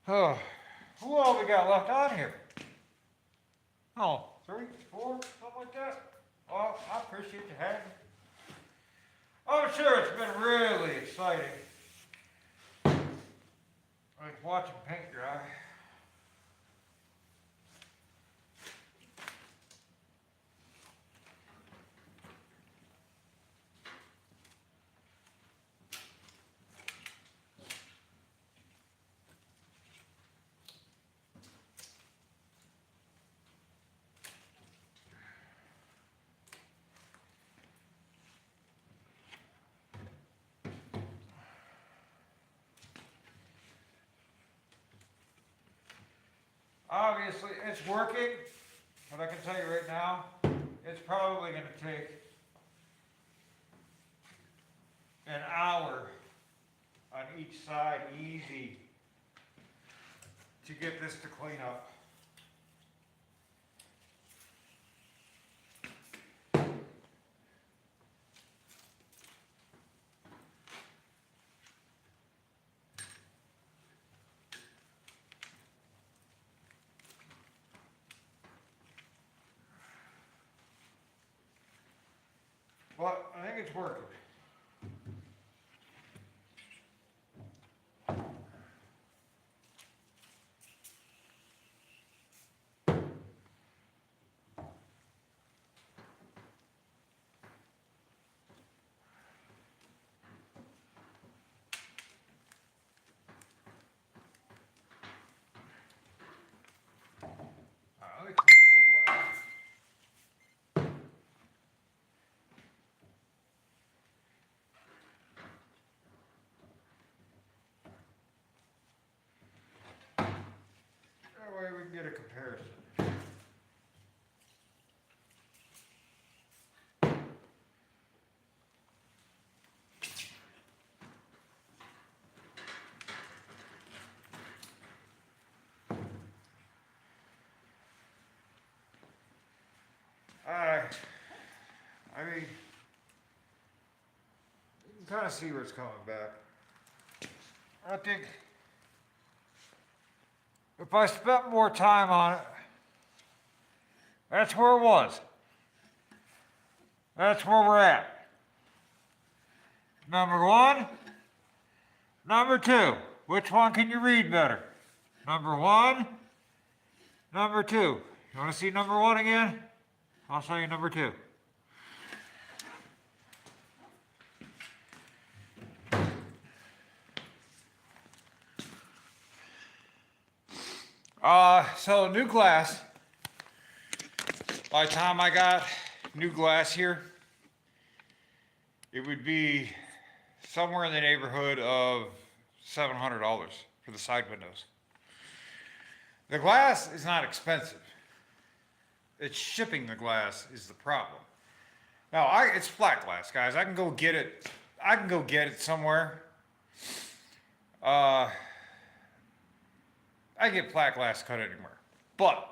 Oh, who all we got left on here? Oh, 3, 4, something like that. Well, I appreciate you having me. I'm sure it's been really exciting. Like watching paint dry. Obviously, it's working, but I can tell you right now, it's probably going to take an hour on each side, easy, to get this to clean up. But I think it's working. Let me clean the whole glass. That way we can get a comparison. I mean, you can kind of see where it's coming back. I think if I spent more time on it, that's where it was. That's where we're at. Number 1, number 2. Which one can you read better? Number 1, number 2. You want to see number 1 again? I'll show you number 2. So new glass. By the time I got new glass here, it would be somewhere in the neighborhood of $700 for the side windows. The glass is not expensive. It's shipping the glass is the problem. Now, it's flat glass, guys. I can go get it. I can go get it somewhere. I get flat glass cut anywhere. But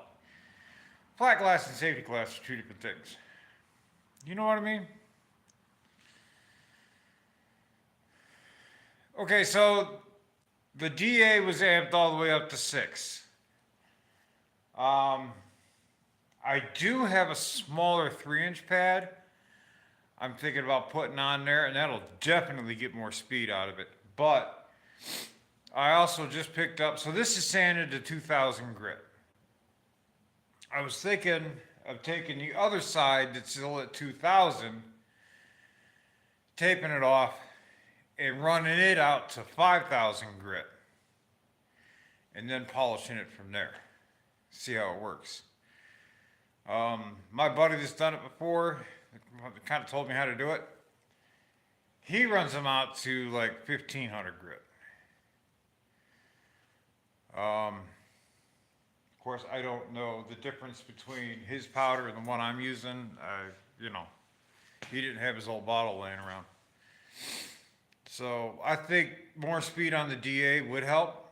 flat glass and safety glass are two different things. You know what I mean? Okay, so the DA was amped all the way up to 6. I do have a smaller 3-inch pad I'm thinking about putting on there, and that'll definitely get more speed out of it. But I also just picked up, so this is sanded to 2000 grit. I was thinking of taking the other side that's still at 2000, taping it off, and running it out to 5000 grit, and then polishing it from there. See how it works. My buddy that's done it before, kind of told me how to do it. He runs them out to like 1500 grit. Of course, I don't know the difference between his powder and the one I'm using. He didn't have his old bottle laying around. So I think more speed on the DA would help.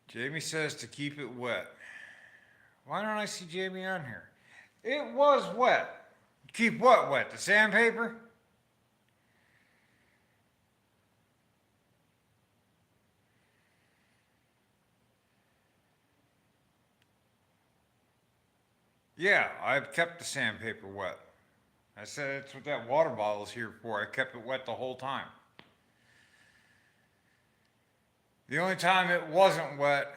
Jamie says to keep it wet. Why don't I see Jamie on here? It was wet. Keep what wet? The sandpaper? Yeah, I've kept the sandpaper wet. I said that's what that water bottle is here for. I kept it wet the whole time. The only time it wasn't wet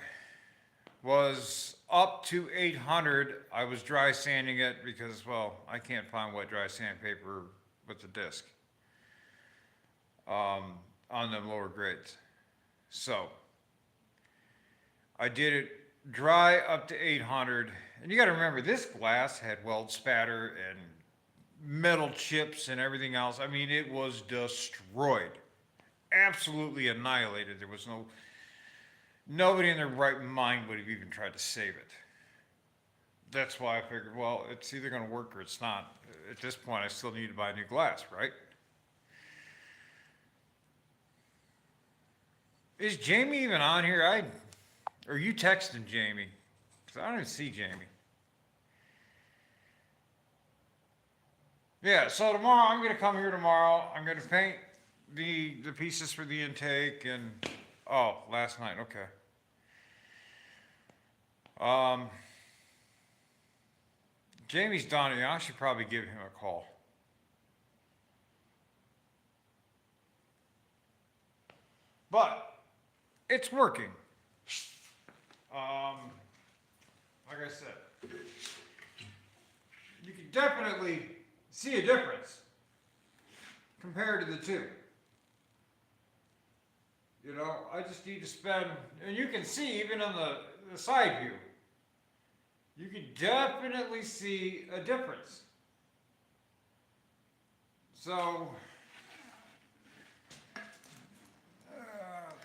was up to 800. I was dry sanding it because, well, I can't find wet dry sandpaper with the disc on them lower grades. So I did it dry up to 800. And you got to remember, this glass had weld spatter and metal chips and everything else. I mean, it was destroyed, absolutely annihilated. There was nobody in their right mind would have even tried to save it. That's why I figured, well, it's either going to work or it's not. At this point, I still need to buy new glass, right? Is Jamie even on here? Are you texting Jamie? Because I don't even see Jamie. Yeah, so tomorrow, I'm going to come here tomorrow. I'm going to paint the pieces for the intake and, oh, last night, okay. Jamie's done it. I should probably give him a call. But it's working. Like I said, you can definitely see a difference compared to the two. You know, I just need to spend, and you can see even on the side view, you can definitely see a difference. So,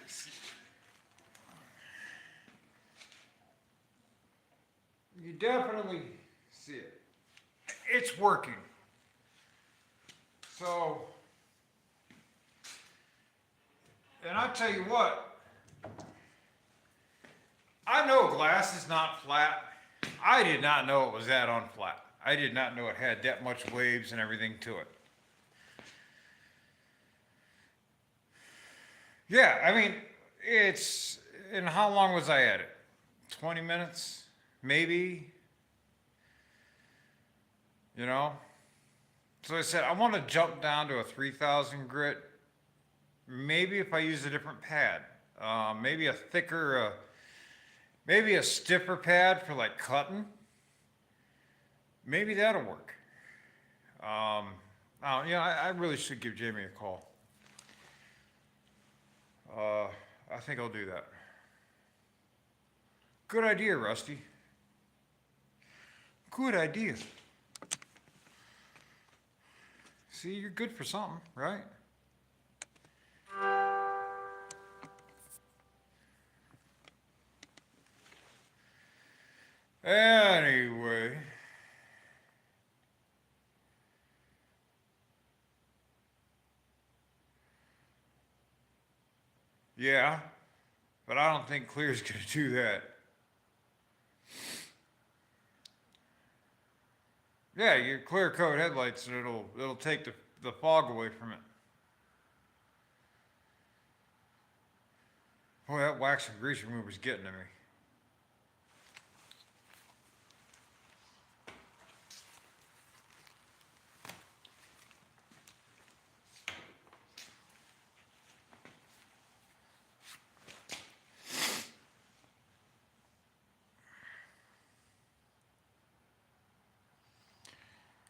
let's see. You definitely see it. It's working. So, and I tell you what, I know glass is not flat. I did not know it was that unflat. I did not know it had that much waves and everything to it. Yeah, I mean, and how long was I at it? 20 minutes? Maybe? You know? So I said, I want to jump down to a 3,000 grit. Maybe if I use a different pad. Maybe a thicker, maybe a stiffer pad for like cutting. Maybe that'll work. I really should give Jamie a call. I think I'll do that. Good idea, Rusty. Good idea. See, you're good for something, right? Anyway. Yeah, but I don't think Clear's gonna do that. Yeah, your clear coat headlights, and it'll take the fog away from it. Boy, that wax and grease remover's getting to me.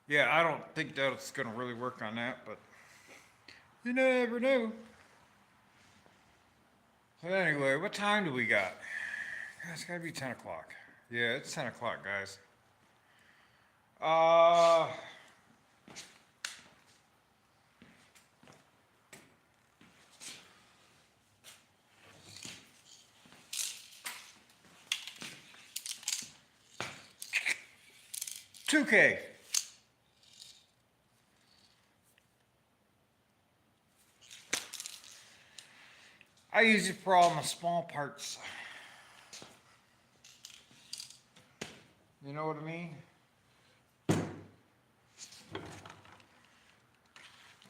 Yeah, I don't think that's gonna really work on that, but you never know. So anyway, what time do we got? It's gotta be 10 o'clock. Yeah, it's 10 o'clock, guys. Uh, $2K. I use it for all my small parts. You know what I mean?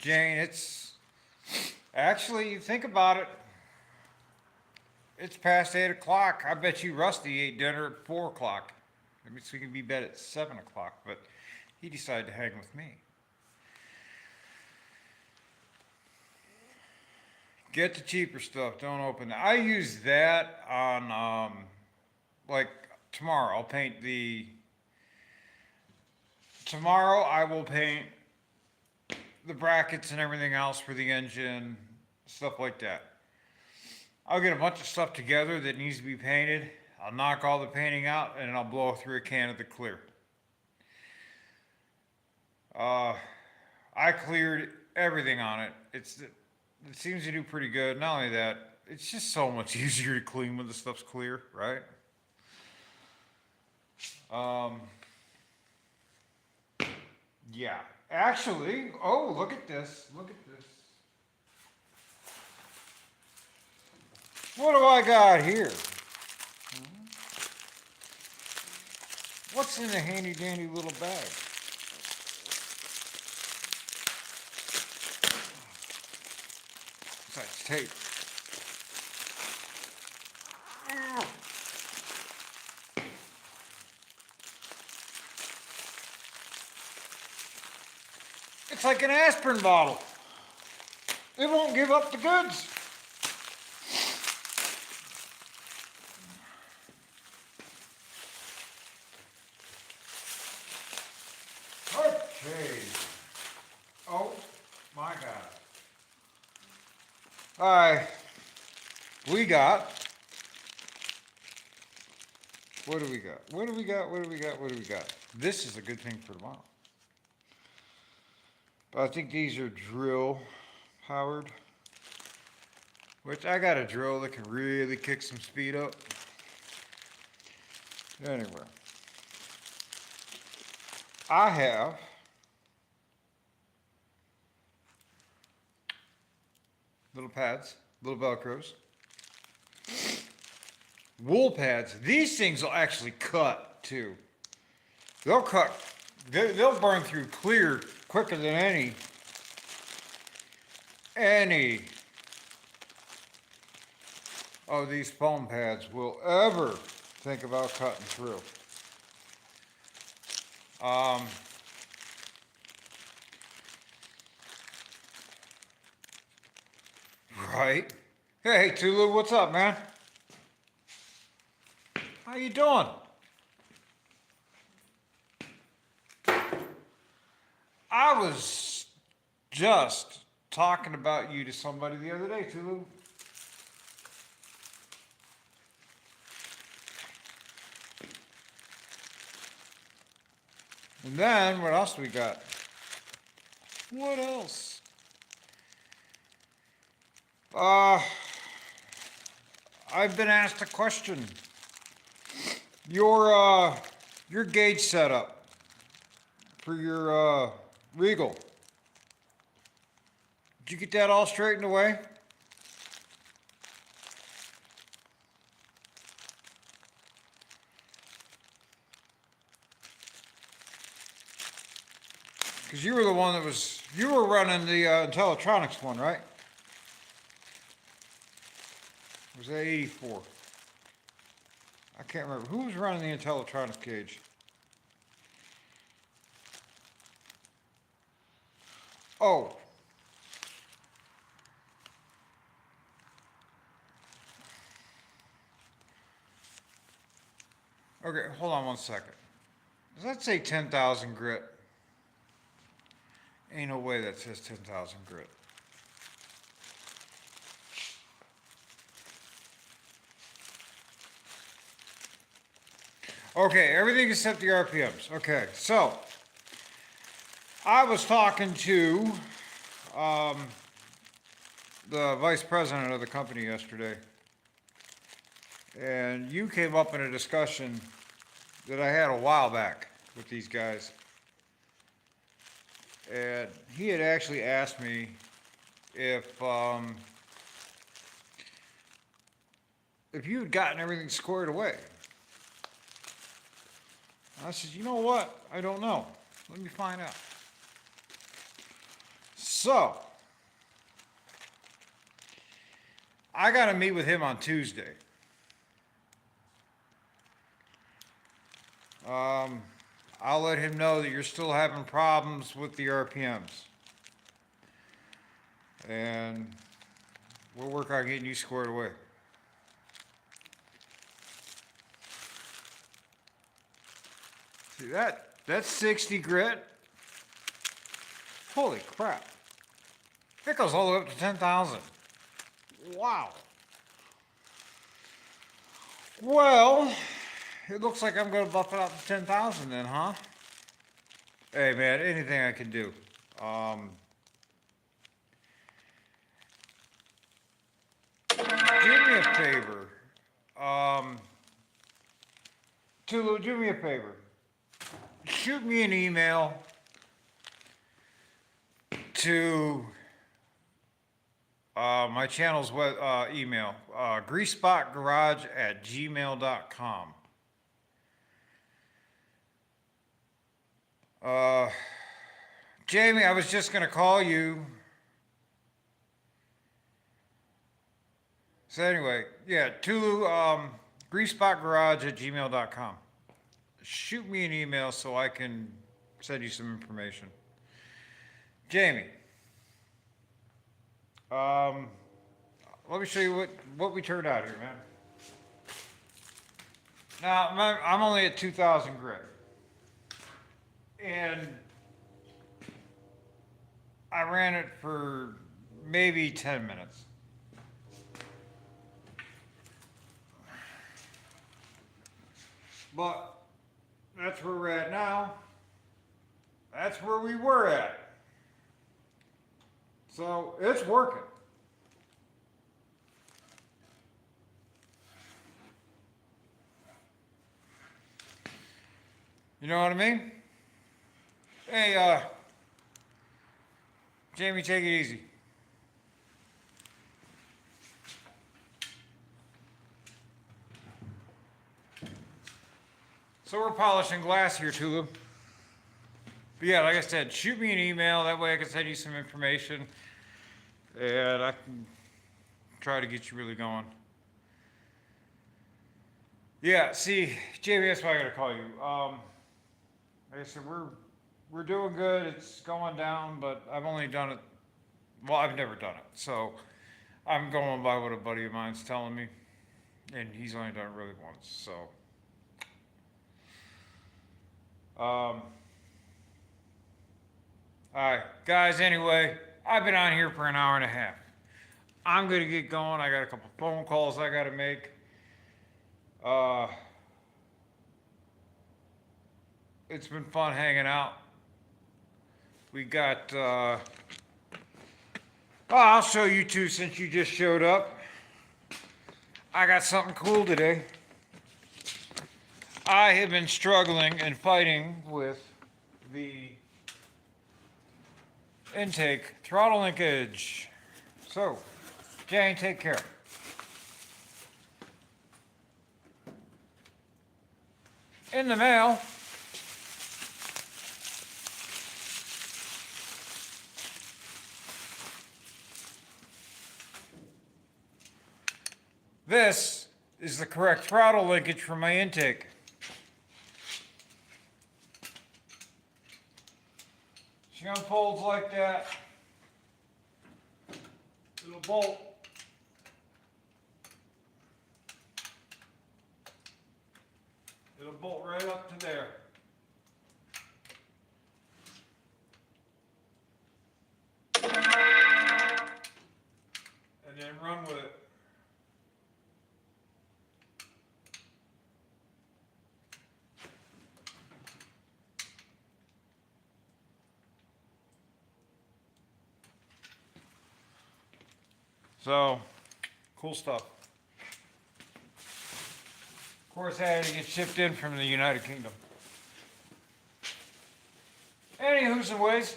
Jane, it's actually, you think about it, it's past 8 o'clock. I bet you Rusty ate dinner at 4 o'clock. I mean, so we can be bed at 7 o'clock, but he decided to hang with me. Get the cheaper stuff. Don't open that. I use that on, like tomorrow. Tomorrow I will paint the brackets and everything else for the engine, stuff like that. I'll get a bunch of stuff together that needs to be painted. I'll knock all the painting out and I'll blow through a can of the clear. I cleared everything on it. It seems to do pretty good. Not only that, it's just so much easier to clean when the stuff's clear, right? Yeah. Actually, oh, look at this. Look at this. What do I got here? What's in the handy dandy little bag? Besides tape. It's like an aspirin bottle. It won't give up the goods. Okay. Oh my God. All right. We got. What do we got? What do we got? What do we got? What do we got? This is a good thing for tomorrow. But I think these are drill powered. Which I got a drill that can really kick some speed up. Anyway. I have little pads, little Velcros, wool pads. These things will actually cut too. They'll cut, they'll burn through clear quicker than any of these foam pads will ever think about cutting through. Right. Hey, Tulu, what's up, man? How you doing? I was just talking about you to somebody the other day, Tulu. And then, what else we got? What else? I've been asked a question. Your gauge setup for your Regal. Did you get that all straightened away? Because you were the one that you were running the Intellitronics one, right? Or was that 84? I can't remember. Who was running the Intellitronics gauge? Oh. Okay, hold on one second. Does that say 10,000 grit? Ain't no way that says 10,000 grit. Okay, everything except the RPMs. Okay, so I was talking to the vice president of the company yesterday, and you came up in a discussion that I had a while back with these guys. And he had actually asked me if you had gotten everything squared away. I said, you know what? I don't know. Let me find out. So, I got to meet with him on Tuesday. I'll let him know that you're still having problems with the RPMs. And we'll work on getting you squared away. See that's 60 grit. Holy crap. It goes all the way up to 10,000. Wow. Well, it looks like I'm going to buff it out to 10,000 then, huh? Hey, man, anything I can do. Do me a favor. Tulu, do me a favor. Shoot me an email to my channel's email, greasespotgarage@gmail.com. Jamie, I was just going to call you. So anyway, yeah, Tulu, greasespotgarage@gmail.com. Shoot me an email so I can send you some information. Jamie, let me show you what we turned out here, man. Now, I'm only at 2,000 grit. And I ran it for maybe 10 minutes. But that's where we're at now. That's where we were at. So it's working. You know what I mean? Hey, Jamie, take it easy. So we're polishing glass here, Tulu. But yeah, like I said, shoot me an email. That way I can send you some information. And I can try to get you really going. Yeah, see, Jamie, that's why I gotta call you. Like I said, we're doing good. It's going down, but I've only done it. Well, I've never done it, so I'm going by what a buddy of mine's telling me, and he's only done it really once. So, all right, guys. Anyway, I've been on here for an hour and a half. I'm gonna get going. I got a couple phone calls I gotta make. It's been fun hanging out. We got, I'll show you two since you just showed up. I got something cool today. I have been struggling and fighting with the intake throttle linkage. So, Jane, take care. In the mail, this is the correct throttle linkage for my intake. She unfolds like that. It'll bolt. It'll bolt right up to there. And then run with it. So, cool stuff. Of course, I had to get shipped in from the United Kingdom. Anywho's and ways.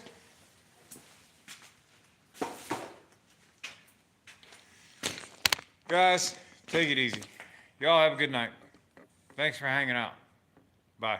Guys, take it easy. Y'all have a good night. Thanks for hanging out. Bye.